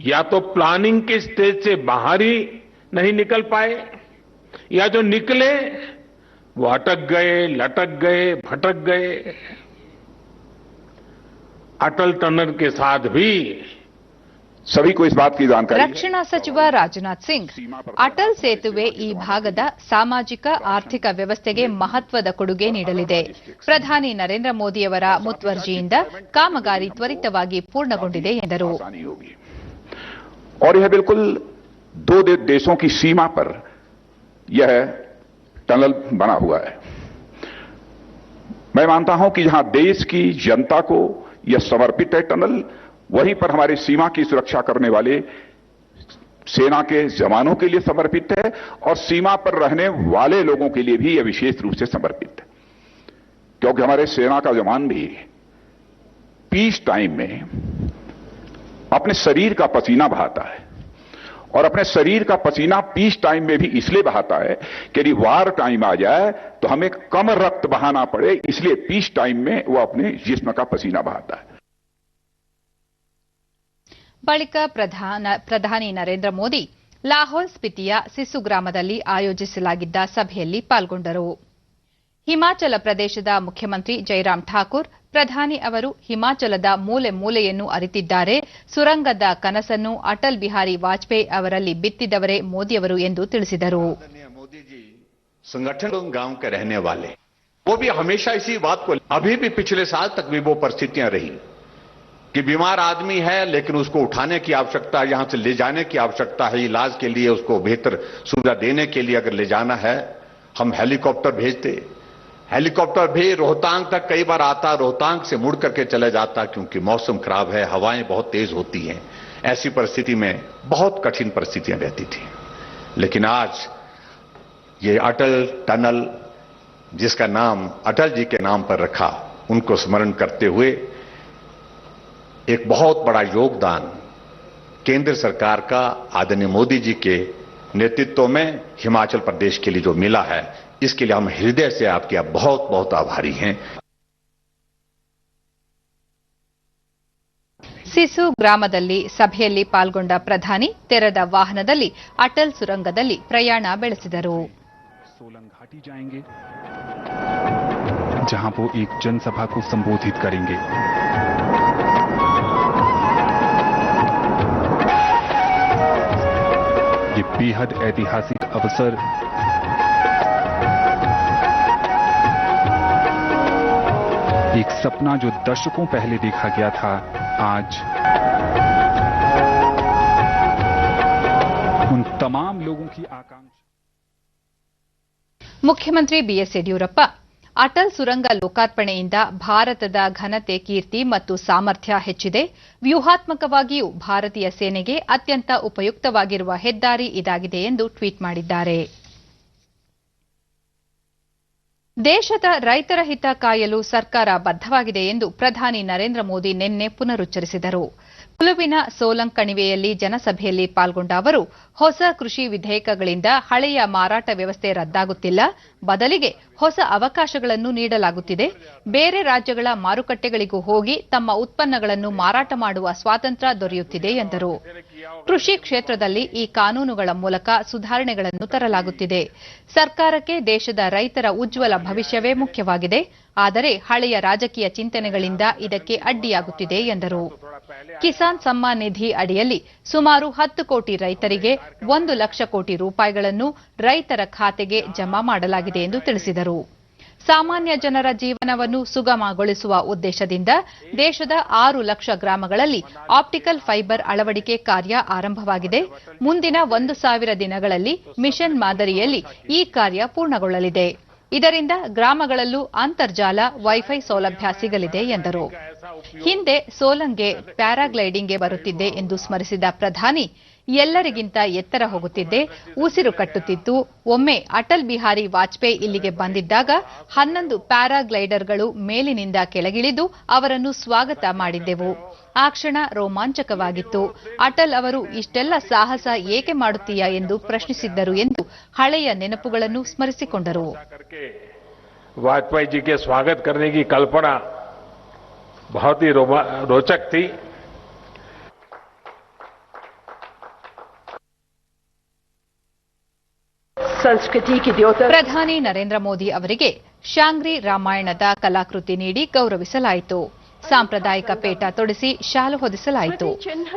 या तो प्लानिंग के स्टेज से बाहर ही नहीं निकल पाए या जो निकले वो अटक गए, लटक गए, भटक गए. अटल टनल के साथ भी
सभी को इस बात की जानकारी है.
ರಕ್ಷಣಾ ಸಚಿವ ರಾಜನಾಥ್ ಸಿಂಗ್, ಅಟಲ್ ಸೇತುವೆ ಈ ಭಾಗದ ಸಾಮಾಜಿಕ ಆರ್ಥಿಕ ವ್ಯವಸ್ಥೆಗೆ ಮಹತ್ವದ ಕೊಡುಗೆ ನೀಡಲಿದೆ. ಪ್ರಧಾನಿ ನರೇಂದ್ರ ಮೋದಿಯವರ ಮುತುವರ್ಜಿಯಿಂದ ಕಾಮಗಾರಿ ತ್ವರಿತವಾಗಿ ಪೂರ್ಣಗೊಂಡಿದೆ ಎಂದರು.
और यह बिल्कुल दो देशों की सीमा पर यह टनल बना हुआ है. मैं मानता हूं कि जहां देश की जनता को यह समर्पित है टनल, वहीं पर हमारी सीमा की सुरक्षा करने वाले सेना के जवानों के लिए समर्पित है और सीमा पर रहने वाले लोगों के लिए भी यह विशेष रूप से समर्पित है, क्योंकि हमारे सेना का जवान भी पीस टाइम में अपने शरीर का पसीना बहाता है और अपने शरीर का पसीना पीस टाइम में भी इसलिए बहाता है कि यदि वार टाइम आ जाए तो हमें कम रक्त बहाना पड़े, इसलिए पीस टाइम में वो अपने जिस्म का पसीना बहाता है.
ಬಳಿಕ ಪ್ರಧಾನಿ ನರೇಂದ್ರ ಮೋದಿ ಲಾಹೌಲ್ ಸ್ಪಿತಿಯ ಸಿಸು ಗ್ರಾಮದಲ್ಲಿ ಆಯೋಜಿಸಲಾಗಿದ್ದ ಸಭೆಯಲ್ಲಿ ಪಾಲ್ಗೊಂಡರು. ಹಿಮಾಚಲ ಪ್ರದೇಶದ ಮುಖ್ಯಮಂತ್ರಿ ಜೈರಾಮ್ ಠಾಕೂರ್, ಪ್ರಧಾನಿ ಅವರು ಹಿಮಾಚಲದ ಮೂಲೆ ಮೂಲೆಯನ್ನು ಅರಿತಿದ್ದಾರೆ, ಸುರಂಗದ ಕನಸನ್ನು ಅಟಲ್ ಬಿಹಾರಿ ವಾಜಪೇಯಿ ಅವರಲ್ಲಿ ಬಿತ್ತಿದವರೇ ಮೋದಿಯವರು ಎಂದು ತಿಳಿಸಿದರು.
संगठन गांव के रहने वाले वो भी हमेशा इसी बात को, अभी भी पिछले साल तक भी वो परिस्थितियां रही कि बीमार आदमी है लेकिन उसको उठाने की आवश्यकता है, यहां से ले जाने की आवश्यकता है, इलाज के लिए उसको बेहतर सुविधा देने के लिए अगर ले जाना है हम हेलीकॉप्टर भेजते. हेलीकॉप्टर भी रोहतांग तक कई बार आता, रोहतांग से मुड़ करके चले जाता क्योंकि मौसम खराब है, हवाएं बहुत तेज होती हैं. ऐसी परिस्थिति में बहुत कठिन परिस्थितियां रहती थी. लेकिन आज ये अटल टनल जिसका नाम अटल जी के नाम पर रखा, उनको स्मरण करते हुए एक बहुत बड़ा योगदान केंद्र सरकार का आदरणीय मोदी जी के नेतृत्व में हिमाचल प्रदेश के लिए जो मिला है, इसके लिए हम हृदय से आपके बहुत बहुत आभारी हैं.
ಸಿಸು ಗ್ರಾಮದಲ್ಲಿ ಸಭೆಯಲ್ಲಿ ಪಾಲ್ಗೊಂಡ ಪ್ರಧಾನಿ ತೆರೆದ ವಾಹನದಲ್ಲಿ ಅಟಲ್ ಸುರಂಗದಲ್ಲಿ ಪ್ರಯಾಣ ಬೆಳೆಸಿದರು.
सोलंग घाटी जाएंगे जहां वो एक जनसभा को संबोधित करेंगे. ये बेहद ऐतिहासिक अवसर एक सपना जो दशकों पहले देखा गया था, आज उन तमाम लोगों की आकांक्षा.
ಮುಖ್ಯಮಂತ್ರಿ ಬಿಎಸ್ ಯಡಿಯೂರಪ್ಪ, ಅಟಲ್ ಸುರಂಗ ಲೋಕಾರ್ಪಣೆಯಿಂದ ಭಾರತದ ಘನತೆ, ಕೀರ್ತಿ ಮತ್ತು ಸಾಮರ್ಥ್ಯ ಹೆಚ್ಚಿದೆ. ವ್ಯೂಹಾತ್ಮಕವಾಗಿಯೂ ಭಾರತೀಯ ಸೇನೆಗೆ ಅತ್ಯಂತ ಉಪಯುಕ್ತವಾಗಿರುವ ಹೆದ್ದಾರಿ ಇದಾಗಿದೆ ಎಂದು ಟ್ವೀಟ್ ಮಾಡಿದ್ದಾರೆ. ದೇಶದ ರೈತರ ಹಿತ ಕಾಯಲು ಸರ್ಕಾರ ಬದ್ಧವಾಗಿದೆ ಎಂದು ಪ್ರಧಾನಿ ನರೇಂದ್ರ ಮೋದಿ ನಿನ್ನೆ ಪುನರುಚ್ಚರಿಸಿದರು. ಕುಲುವಿನ ಸೋಲಂಗ್ ಕಣಿವೆಯಲ್ಲಿ ಜನಸಭೆಯಲ್ಲಿ ಪಾಲ್ಗೊಂಡ ಅವರು, ಹೊಸ ಕೃಷಿ ವಿಧೇಯಕಗಳಿಂದ ಹಳೆಯ ಮಾರಾಟ ವ್ಯವಸ್ಥೆ ರದ್ದಾಗುತ್ತಿಲ್ಲ, ಬದಲಿಗೆ ಹೊಸ ಅವಕಾಶಗಳನ್ನು ನೀಡಲಾಗುತ್ತಿದೆ. ಬೇರೆ ರಾಜ್ಯಗಳ ಮಾರುಕಟ್ಟೆಗಳಿಗೂ ಹೋಗಿ ತಮ್ಮ ಉತ್ಪನ್ನಗಳನ್ನು ಮಾರಾಟ ಮಾಡುವ ಸ್ವಾತಂತ್ರ್ಯ ದೊರೆಯುತ್ತಿದೆ ಎಂದರು. ಕೃಷಿ ಕ್ಷೇತ್ರದಲ್ಲಿ ಈ ಕಾನೂನುಗಳ ಮೂಲಕ ಸುಧಾರಣೆಗಳನ್ನು ತರಲಾಗುತ್ತಿದೆ. ಸರ್ಕಾರಕ್ಕೆ ದೇಶದ ರೈತರ ಉಜ್ವಲ ಭವಿಷ್ಯವೇ ಮುಖ್ಯವಾಗಿದೆ. ಆದರೆ ಹಳೆಯ ರಾಜಕೀಯ ಚಿಂತನೆಗಳಿಂದ ಇದಕ್ಕೆ ಅಡ್ಡಿಯಾಗುತ್ತಿದೆ ಎಂದರು. ಕಿಸಾನ್ ಸಮ್ಮಾನ್ ನಿಧಿ ಅಡಿಯಲ್ಲಿ ಸುಮಾರು 10 ಕೋಟಿ ರೈತರಿಗೆ 1 ಲಕ್ಷ ಕೋಟಿ ರೂಪಾಯಿಗಳನ್ನು ರೈತರ ಖಾತೆಗೆ ಜಮಾ ಮಾಡಲಾಗಿದೆ ಎಂದು ತಿಳಿಸಿದರು. ಸಾಮಾನ್ಯ ಜನರ ಜೀವನವನ್ನು ಸುಗಮಗೊಳಿಸುವ ಉದ್ದೇಶದಿಂದ ದೇಶದ 6 ಲಕ್ಷ ಗ್ರಾಮಗಳಲ್ಲಿ ಆಪ್ಟಿಕಲ್ ಫೈಬರ್ ಅಳವಡಿಕೆ ಕಾರ್ಯ ಆರಂಭವಾಗಿದೆ. ಮುಂದಿನ 1,000 ದಿನಗಳಲ್ಲಿ ಮಿಷನ್ ಮಾದರಿಯಲ್ಲಿ ಈ ಕಾರ್ಯ ಪೂರ್ಣಗೊಳ್ಳಲಿದೆ. ಇದರಿಂದ ಗ್ರಾಮಗಳಲ್ಲೂ ಅಂತರ್ಜಾಲ ವೈಫೈ ಸೌಲಭ್ಯ ಸಿಗಲಿದೆ ಎಂದರು. ಹಿಂದೆ ಸೋಲಂಗೆ ಪ್ಯಾರಾಗ್ಲೈಡಿಂಗ್ಗೆ ಬರುತ್ತಿದ್ದೆ ಎಂದು ಸ್ಮರಿಸಿದ ಪ್ರಧಾನಿ, ಎಲ್ಲರಿಗಿಂತ ಎತ್ತರ ಹೋಗುತ್ತಿದ್ದೆ, ಉಸಿರು ಕಟ್ಟುತ್ತಿತ್ತು. ಒಮ್ಮೆ ಅಟಲ್ ಬಿಹಾರಿ ವಾಜಪೇಯಿ ಇಲ್ಲಿಗೆ ಬಂದಿದ್ದಾಗ 11 ಪ್ಯಾರಾಗ್ಲೈಡರ್ಗಳು ಮೇಲಿನಿಂದ ಕೆಳಗಿಳಿದು ಅವರನ್ನು ಸ್ವಾಗತ ಮಾಡಿದ್ದೆವು. ಆ ಕ್ಷಣ ರೋಮಾಂಚಕವಾಗಿತ್ತು. ಅಟಲ್ ಅವರು ಇಷ್ಟೆಲ್ಲ ಸಾಹಸ ಏಕೆ ಮಾಡುತ್ತೀಯಾ ಎಂದು ಪ್ರಶ್ನಿಸಿದ್ದರು ಎಂದು ಹಳೆಯ ನೆನಪುಗಳನ್ನು ಸ್ಮರಿಸಿಕೊಂಡರು.
वाजपेयी जी के स्वागत करने की कल्पना बहुत ही रोचक थी.
संस्कृति की द्योतक
ಪ್ರಧಾನಿ ನರೇಂದ್ರ ಮೋದಿ ಅವರಿಗೆ ಶಾಂಗ್ರಿ ರಾಮಾಯಣದ ಕಲಾಕೃತಿ ನೀಡಿ ಗೌರವಿಸಲಾಯಿತು. ಸಾಂಪ್ರದಾಯಿಕ ಪೇಟ ತೊಡಿಸಿ ಶಾಲು ಹೊದಿಸಲಾಯಿತು.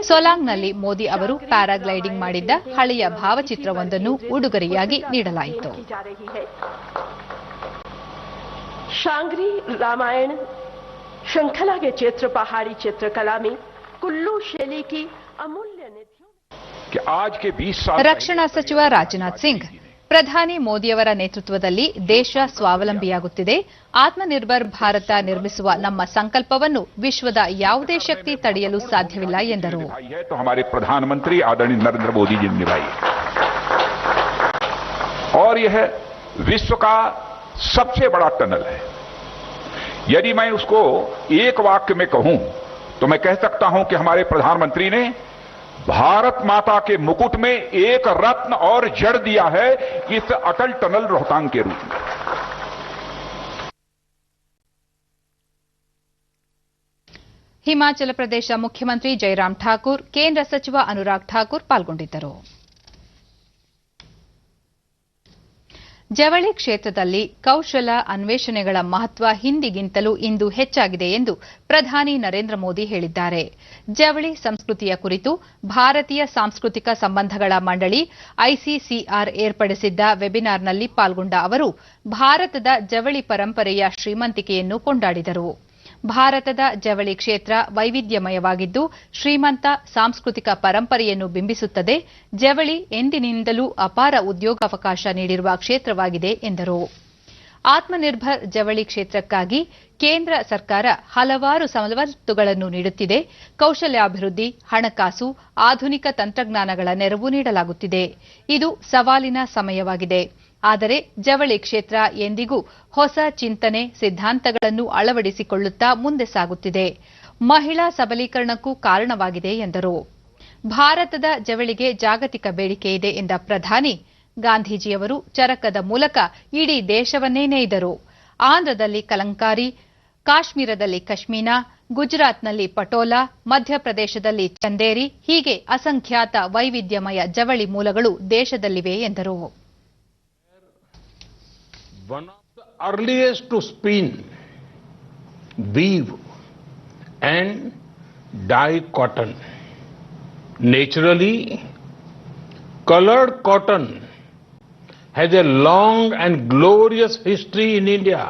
ಸೊಲಾಂಗ್ನಲ್ಲಿ ಮೋದಿ ಅವರು ಪ್ಯಾರಾಗ್ಲೈಡಿಂಗ್ ಮಾಡಿದ್ದ ಹಳೆಯ ಭಾವಚಿತ್ರವೊಂದನ್ನು ಉಡುಗೊರೆಯಾಗಿ ನೀಡಲಾಯಿತು.
शांग्री रामायण श्रृंखला के चित्र पहाड़ी चित्रकला में कुल्लू शैली की अमूल्य निधियों
कि आज के 20 साल
ರಕ್ಷಣಾ ಸಚಿವ ರಾಜನಾಥ್ ಸಿಂಗ್, ಪ್ರಧಾನಿ ಮೋದಿಯವರ ನೇತೃತ್ವದಲ್ಲಿ ದೇಶ ಸ್ವಾವಲಂಬಿಯಾಗುತ್ತಿದೆ. ಆತ್ಮನಿರ್ಭರ್ ಭಾರತ ನಿರ್ಮಿಸುವ ನಮ್ಮ ಸಂಕಲ್ಪವನ್ನು ವಿಶ್ವದ ಯಾವುದೇ ಶಕ್ತಿ ತಡೆಯಲು ಸಾಧ್ಯವಿಲ್ಲ ಎಂದರು.
तो हमारे प्रधानमंत्री आदरणीय नरेंद्र मोदी जी ने निभाई और यह विश्व का सबसे बड़ा टनल है. यदि मैं उसको एक वाक्य में कहूं तो मैं कह सकता हूं कि हमारे प्रधानमंत्री ने भारत माता के मुकुट में एक रत्न और जड़ दिया है इस अटल टनल रोहतांग के रूप में.
ಹಿಮಾಚಲ ಪ್ರದೇಶ ಮುಖ್ಯಮಂತ್ರಿ ಜೈರಾಮ್ ಠಾಕೂರ್, ಕೇಂದ್ರ ಸಚಿವ ಅನುರಾಗ್ ಠಾಕೂರ್ ಪಾಲ್ಗೊಂಡಿದ್ದರು. ಜವಳಿ ಕ್ಷೇತ್ರದಲ್ಲಿ ಕೌಶಲ ಅನ್ವೇಷಣೆಗಳ ಮಹತ್ವ ಹಿಂದಿಗಿಂತಲೂ ಇಂದು ಹೆಚ್ಚಾಗಿದೆ ಎಂದು ಪ್ರಧಾನಿ ನರೇಂದ್ರ ಮೋದಿ ಹೇಳಿದ್ದಾರೆ. ಜವಳಿ ಸಂಸ್ಕೃತಿಯ ಕುರಿತು ಭಾರತೀಯ ಸಾಂಸ್ಕೃತಿಕ ಸಂಬಂಧಗಳ ಮಂಡಳಿ ಐಸಿಸಿಆರ್ ಏರ್ಪಡಿಸಿದ್ದ ವೆಬಿನಾರ್ನಲ್ಲಿ ಪಾಲ್ಗೊಂಡ ಅವರು ಭಾರತದ ಜವಳಿ ಪರಂಪರೆಯ ಶ್ರೀಮಂತಿಕೆಯನ್ನು ಕೊಂಡಾಡಿದರು. ಭಾರತದ ಜವಳಿ ಕ್ಷೇತ್ರ ವೈವಿಧ್ಯಮಯವಾಗಿದ್ದು ಶ್ರೀಮಂತ ಸಾಂಸ್ಕೃತಿಕ ಪರಂಪರೆಯನ್ನು ಬಿಂಬಿಸುತ್ತದೆ. ಜವಳಿ ಎಂದಿನಿಂದಲೂ ಅಪಾರ ಉದ್ಯೋಗಾವಕಾಶ ನೀಡಿರುವ ಕ್ಷೇತ್ರವಾಗಿದೆ ಎಂದರು. ಆತ್ಮನಿರ್ಭರ್ ಜವಳಿ ಕ್ಷೇತ್ರಕ್ಕಾಗಿ ಕೇಂದ್ರ ಸರ್ಕಾರ ಹಲವಾರು ಸವಲತ್ತುಗಳನ್ನು ನೀಡುತ್ತಿದೆ. ಕೌಶಲ್ಯಾಭಿವೃದ್ಧಿ, ಹಣಕಾಸು, ಆಧುನಿಕ ತಂತ್ರಜ್ಞಾನಗಳ ನೆರವು ನೀಡಲಾಗುತ್ತಿದೆ. ಇದು ಸವಾಲಿನ ಸಮಯವಾಗಿದೆ. ಆದರೆ ಜವಳಿ ಕ್ಷೇತ್ರ ಎಂದಿಗೂ ಹೊಸ ಚಿಂತನೆ, ಸಿದ್ಧಾಂತಗಳನ್ನು ಅಳವಡಿಸಿಕೊಳ್ಳುತ್ತಾ ಮುಂದೆ ಸಾಗುತ್ತಿದೆ. ಮಹಿಳಾ ಸಬಲೀಕರಣಕ್ಕೂ ಕಾರಣವಾಗಿದೆ ಎಂದರು. ಭಾರತದ ಜವಳಿಗೆ ಜಾಗತಿಕ ಬೇಡಿಕೆ ಇದೆ ಎಂದ ಪ್ರಧಾನಿ, ಗಾಂಧೀಜಿಯವರು ಚರಕದ ಮೂಲಕ ಇಡೀ ದೇಶವನ್ನೇ ನೇಯ್ದರು. ಆಂಧ್ರದಲ್ಲಿ ಕಲಂಕಾರಿ, ಕಾಶ್ಮೀರದಲ್ಲಿ ಕಶ್ಮೀನಾ, ಗುಜರಾತ್ನಲ್ಲಿ ಪಟೋಲಾ, ಮಧ್ಯಪ್ರದೇಶದಲ್ಲಿ ಚಂದೇರಿ, ಹೀಗೆ ಅಸಂಖ್ಯಾತ ವೈವಿಧ್ಯಮಯ ಜವಳಿ ಮೂಲಗಳು ದೇಶದಲ್ಲಿವೆ ಎಂದರು.
One of the earliest to spin, weave and dye cotton. Naturally, colored cotton has a long and glorious history in India.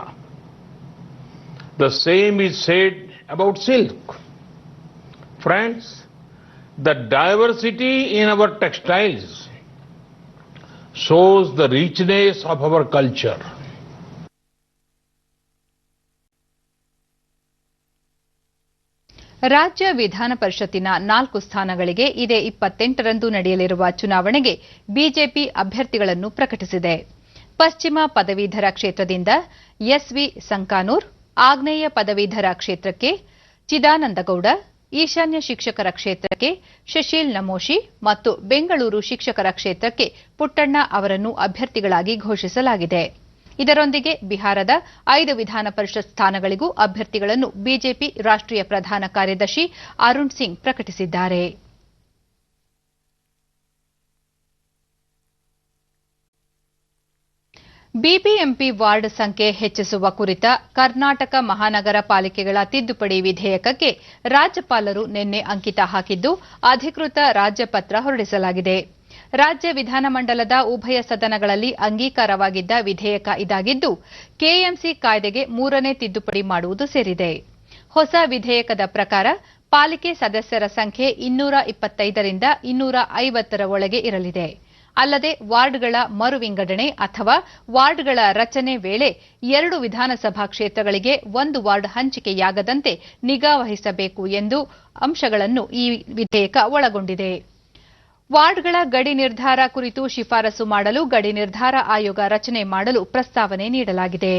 The same is said about silk. Friends, the diversity in our textiles shows the richness of our culture.
ರಾಜ್ಯ ವಿಧಾನ ಪರಿಷತ್ತಿನ 4 ಸ್ಥಾನಗಳಿಗೆ ಇದೇ 28ರಂದು ನಡೆಯಲಿರುವ ಚುನಾವಣೆಗೆ ಬಿಜೆಪಿ ಅಭ್ಯರ್ಥಿಗಳನ್ನು ಪ್ರಕಟಿಸಿದೆ. ಪಶ್ಚಿಮ ಪದವೀಧರ ಕ್ಷೇತ್ರದಿಂದ ಎಸ್ವಿ ಸಂಕಾನೂರ್, ಆಗ್ನೇಯ ಪದವೀಧರ ಕ್ಷೇತ್ರಕ್ಕೆ ಚಿದಾನಂದಗೌಡ, ಈಶಾನ್ಯ ಶಿಕ್ಷಕರ ಕ್ಷೇತ್ರಕ್ಕೆ ಶಶೀಲ್ ನಮೋಶಿ ಮತ್ತು ಬೆಂಗಳೂರು ಶಿಕ್ಷಕರ ಕ್ಷೇತ್ರಕ್ಕೆ ಪುಟ್ಟಣ್ಣ ಅವರನ್ನು ಅಭ್ಯರ್ಥಿಗಳಾಗಿ ಘೋಷಿಸಲಾಗಿದೆ. ಇದರೊಂದಿಗೆ ಬಿಹಾರದ 5 ವಿಧಾನ ಪರಿಷತ್ ಸ್ಥಾನಗಳಿಗೂ ಅಭ್ಯರ್ಥಿಗಳನ್ನು ಬಿಜೆಪಿ ರಾಷ್ಟ್ರೀಯ ಪ್ರಧಾನ ಕಾರ್ಯದರ್ಶಿ ಅರುಣ್ ಸಿಂಗ್ ಪ್ರಕಟಿಸಿದ್ದಾರೆ. ಬಿಬಿಎಂಪಿ ವಾರ್ಡ್ ಸಂಖ್ಯೆ ಹೆಚ್ಚಿಸುವ ಕುರಿತ ಕರ್ನಾಟಕ ಮಹಾನಗರ ಪಾಲಿಕೆಗಳ ತಿದ್ದುಪಡಿ ವಿಧೇಯಕಕ್ಕೆ ರಾಜ್ಯಪಾಲರು ನಿನ್ನೆ ಅಂಕಿತ ಹಾಕಿದ್ದು ಅಧಿಕೃತ ರಾಜ್ಯಪತ್ರ ಹೊರಡಿಸಲಾಗಿದೆ. ರಾಜ್ಯ ವಿಧಾನಮಂಡಲದ ಉಭಯ ಸದನಗಳಲ್ಲಿ ಅಂಗೀಕಾರವಾಗಿದ್ದ ವಿಧೇಯಕ ಇದಾಗಿದ್ದು ಕೆಎಂಸಿ ಕಾಯ್ದೆಗೆ 3ನೇ ತಿದ್ದುಪಡಿ ಮಾಡುವುದು ಸೇರಿದೆ. ಹೊಸ ವಿಧೇಯಕದ ಪ್ರಕಾರ ಪಾಲಿಕೆ ಸದಸ್ಯರ ಸಂಖ್ಯೆ 225ರಿಂದ 250ರ ಒಳಗೆ ಇರಲಿದೆ. ಅಲ್ಲದೆ ವಾರ್ಡ್ಗಳ ಮರು ವಿಂಗಡಣೆ ಅಥವಾ ವಾರ್ಡ್ಗಳ ರಚನೆ ವೇಳೆ 2 ವಿಧಾನಸಭಾ ಕ್ಷೇತ್ರಗಳಿಗೆ 1 ವಾರ್ಡ್ ಹಂಚಿಕೆಯಾಗದಂತೆ ನಿಗಾ ವಹಿಸಬೇಕು ಎಂದು ಅಂಶಗಳನ್ನು ಈ ವಿಧೇಯಕ ಒಳಗೊಂಡಿದೆ. ವಾರ್ಡ್ಗಳ ಗಡಿ ನಿರ್ಧಾರ ಕುರಿತು ಶಿಫಾರಸು ಮಾಡಲು ಗಡಿ ನಿರ್ಧಾರ ಆಯೋಗ ರಚನೆ ಮಾಡಲು ಪ್ರಸ್ತಾವನೆ ನೀಡಲಾಗಿದೆ.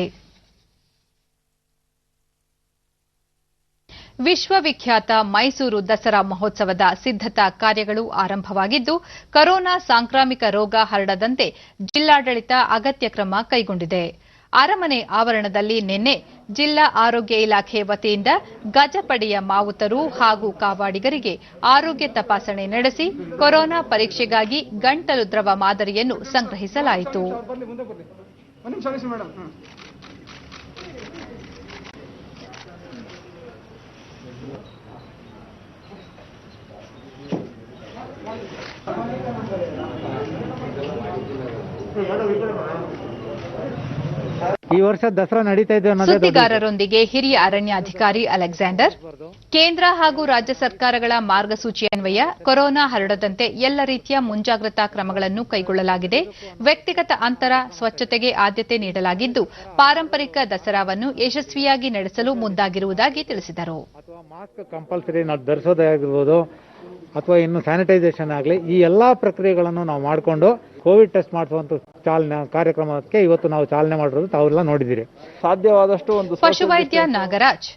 ವಿಶ್ವವಿಖ್ಯಾತ ಮೈಸೂರು ದಸರಾ ಮಹೋತ್ಸವದ ಸಿದ್ದತಾ ಕಾರ್ಯಗಳು ಆರಂಭವಾಗಿದ್ದು ಕೊರೋನಾ ಸಾಂಕ್ರಾಮಿಕ ರೋಗ ಹರಡದಂತೆ ಜಿಲ್ಲಾಡಳಿತ ಅಗತ್ಯ ಕ್ರಮ ಕೈಗೊಂಡಿದೆ. ಅರಮನೆ ಆವರಣದಲ್ಲಿ ನಿನ್ನೆ ಜಿಲ್ಲಾ ಆರೋಗ್ಯ ಇಲಾಖೆ ವತಿಯಿಂದ ಗಜಪಡೆಯ ಮಾವುತರು ಹಾಗೂ ಕಾವಾಡಿಗರಿಗೆ ಆರೋಗ್ಯ ತಪಾಸಣೆ ನಡೆಸಿ ಕೊರೋನಾ ಪರೀಕ್ಷೆಗಾಗಿ ಗಂಟಲು ದ್ರವ ಮಾದರಿಯನ್ನು ಸಂಗ್ರಹಿಸಲಾಯಿತು.
ಈ ವರ್ಷ ದಸರಾ ನಡೀತಾ ಇದೆ.
ಸುದ್ದಿಗಾರರೊಂದಿಗೆ ಹಿರಿಯ ಅರಣ್ಯಾಧಿಕಾರಿ ಅಲೆಕ್ಸಾಂಡರ್, ಕೇಂದ್ರ ಹಾಗೂ ರಾಜ್ಯ ಸರ್ಕಾರಗಳ ಮಾರ್ಗಸೂಚಿ ಅನ್ವಯ ಕೊರೋನಾ ಹರಡದಂತೆ ಎಲ್ಲ ರೀತಿಯ ಮುಂಜಾಗ್ರತಾ ಕ್ರಮಗಳನ್ನು ಕೈಗೊಳ್ಳಲಾಗಿದೆ. ವ್ಯಕ್ತಿಗತ ಅಂತರ, ಸ್ವಚ್ಛತೆಗೆ ಆದ್ಯತೆ ನೀಡಲಾಗಿದ್ದು ಪಾರಂಪರಿಕ ದಸರಾವನ್ನು ಯಶಸ್ವಿಯಾಗಿ ನಡೆಸಲು ಮುಂದಾಗಿರುವುದಾಗಿ ತಿಳಿಸಿದರು.
ಮಾಸ್ಕ್ ಕಂಪಲ್ಸರಿ ನಾವು ಧರಿಸೋದೇ ಆಗಿರ್ಬೋದು ಅಥವಾ ಇನ್ನು ಸ್ಯಾನಿಟೈಸೇಷನ್ ಆಗಲಿ, ಈ ಎಲ್ಲಾ ಪ್ರಕ್ರಿಯೆಗಳನ್ನು ನಾವು ಮಾಡಿಕೊಂಡು ಕೋವಿಡ್ ಟೆಸ್ಟ್ ಮಾಡಿಸುವಂತ ಚಾಲನೆ ಕಾರ್ಯಕ್ರಮಕ್ಕೆ ಇವತ್ತು ನಾವು ಚಾಲನೆ ಮಾಡಿರೋದು ತಾವೆಲ್ಲ ನೋಡಿದಿರಿ.
ಸಾಧ್ಯವಾದಷ್ಟು ಒಂದು
ಪಶುವೈದ್ಯ ನಾಗರಾಜ್,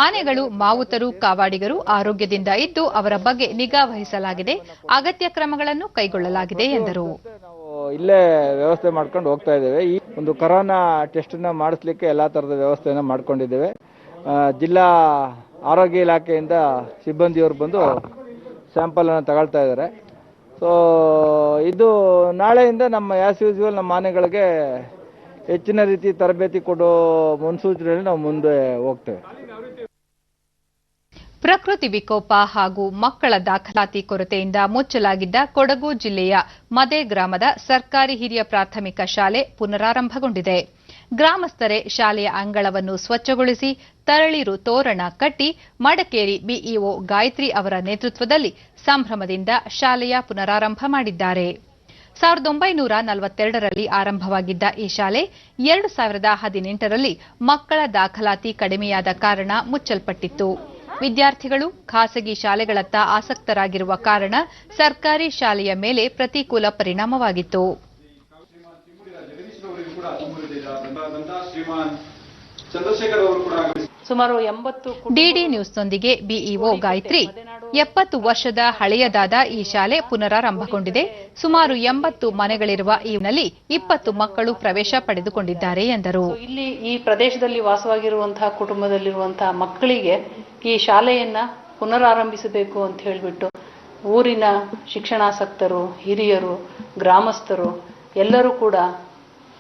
ಆನೆಗಳು, ಮಾವುತರು, ಕಾವಾಡಿಗರು ಆರೋಗ್ಯದಿಂದ ಇದ್ದು ಅವರ ಬಗ್ಗೆ ನಿಗಾ ವಹಿಸಲಾಗಿದೆ, ಅಗತ್ಯ ಕ್ರಮಗಳನ್ನು ಕೈಗೊಳ್ಳಲಾಗಿದೆ ಎಂದರು.
ಇಲ್ಲೇ ವ್ಯವಸ್ಥೆ ಮಾಡ್ಕೊಂಡು ಹೋಗ್ತಾ ಇದ್ದೇವೆ. ಈ ಒಂದು ಕೊರೋನಾ ಟೆಸ್ಟ್ ನ ಮಾಡಿಸ್ಲಿಕ್ಕೆ ಎಲ್ಲಾ ತರದ ವ್ಯವಸ್ಥೆಯನ್ನ ಮಾಡ್ಕೊಂಡಿದ್ದೇವೆ. ಜಿಲ್ಲಾ ಆರೋಗ್ಯ ಇಲಾಖೆಯಿಂದ ಸಿಬ್ಬಂದಿಯವರು ಬಂದು ಸ್ಯಾಂಪಲ್ ಅನ್ನು ತಗೊಳ್ತಾ ಇದ್ದಾರೆ. ಸೊ ಇದು ನಾಳೆಯಿಂದ ನಮ್ಮ ಆಸ್ ಯೂಶುವಲ್ ನಮ್ಮ ಆನೆಗಳಿಗೆ ಹೆಚ್ಚಿನ ರೀತಿ ತರಬೇತಿ ಕೊಡೋ ಮುನ್ಸೂಚನೆಯಲ್ಲಿ ನಾವು ಮುಂದೆ ಹೋಗ್ತೇವೆ.
ಪ್ರಕೃತಿ ವಿಕೋಪ ಹಾಗೂ ಮಕ್ಕಳ ದಾಖಲಾತಿ ಕೊರತೆಯಿಂದ ಮುಚ್ಚಲಾಗಿದ್ದ ಕೊಡಗು ಜಿಲ್ಲೆಯ ಮದೆ ಗ್ರಾಮದ ಸರ್ಕಾರಿ ಹಿರಿಯ ಪ್ರಾಥಮಿಕ ಶಾಲೆ ಪುನರಾರಂಭಗೊಂಡಿದೆ. ಗ್ರಾಮಸ್ಥರೇ ಶಾಲೆಯ ಅಂಗಳವನ್ನು ಸ್ವಚ್ಛಗೊಳಿಸಿ ತರಳಿರು ತೋರಣ ಕಟ್ಟಿ ಮಡಕೇರಿ ಬಿಇಒ ಗಾಯತ್ರಿ ಅವರ ನೇತೃತ್ವದಲ್ಲಿ ಸಂಭ್ರಮದಿಂದ ಶಾಲೆಯ ಪುನರಾರಂಭ ಮಾಡಿದ್ದಾರೆ. 1942ರಲ್ಲಿ ಆರಂಭವಾಗಿದ್ದ ಈ ಶಾಲೆ 2018ರಲ್ಲಿ ಮಕ್ಕಳ ದಾಖಲಾತಿ ಕಡಿಮೆಯಾದ ಕಾರಣ ಮುಚ್ಚಲ್ಪಟ್ಟಿತ್ತು. ವಿದ್ಯಾರ್ಥಿಗಳು ಖಾಸಗಿ ಶಾಲೆಗಳತ್ತ ಆಸಕ್ತರಾಗಿರುವ ಕಾರಣ ಸರ್ಕಾರಿ ಶಾಲೆಯ ಮೇಲೆ ಪ್ರತಿಕೂಲ ಪರಿಣಾಮವಾಗಿತ್ತು.
ಸುಮಾರು 80
ಡಿಡಿ ನ್ಯೂಸ್ನೊಂದಿಗೆ ಬಿಇಒ ಗಾಯತ್ರಿ, 70 ವರ್ಷದ ಹಳೆಯದಾದ ಈ ಶಾಲೆ ಪುನರಾರಂಭಗೊಂಡಿದೆ. ಸುಮಾರು 80 ಮನೆಗಳಿರುವ ಈನಲ್ಲಿ 20 ಮಕ್ಕಳು ಪ್ರವೇಶ ಪಡೆದುಕೊಂಡಿದ್ದಾರೆ ಎಂದರು.
ಇಲ್ಲಿ ಈ ಪ್ರದೇಶದಲ್ಲಿ ವಾಸವಾಗಿರುವಂತಹ ಕುಟುಂಬದಲ್ಲಿರುವಂತಹ ಮಕ್ಕಳಿಗೆ ಈ ಶಾಲೆಯನ್ನ ಪುನರಾರಂಭಿಸಬೇಕು ಅಂತ ಹೇಳಿಬಿಟ್ಟು ಊರಿನ ಶಿಕ್ಷಣಾಸಕ್ತರು, ಹಿರಿಯರು, ಗ್ರಾಮಸ್ಥರು ಎಲ್ಲರೂ ಕೂಡ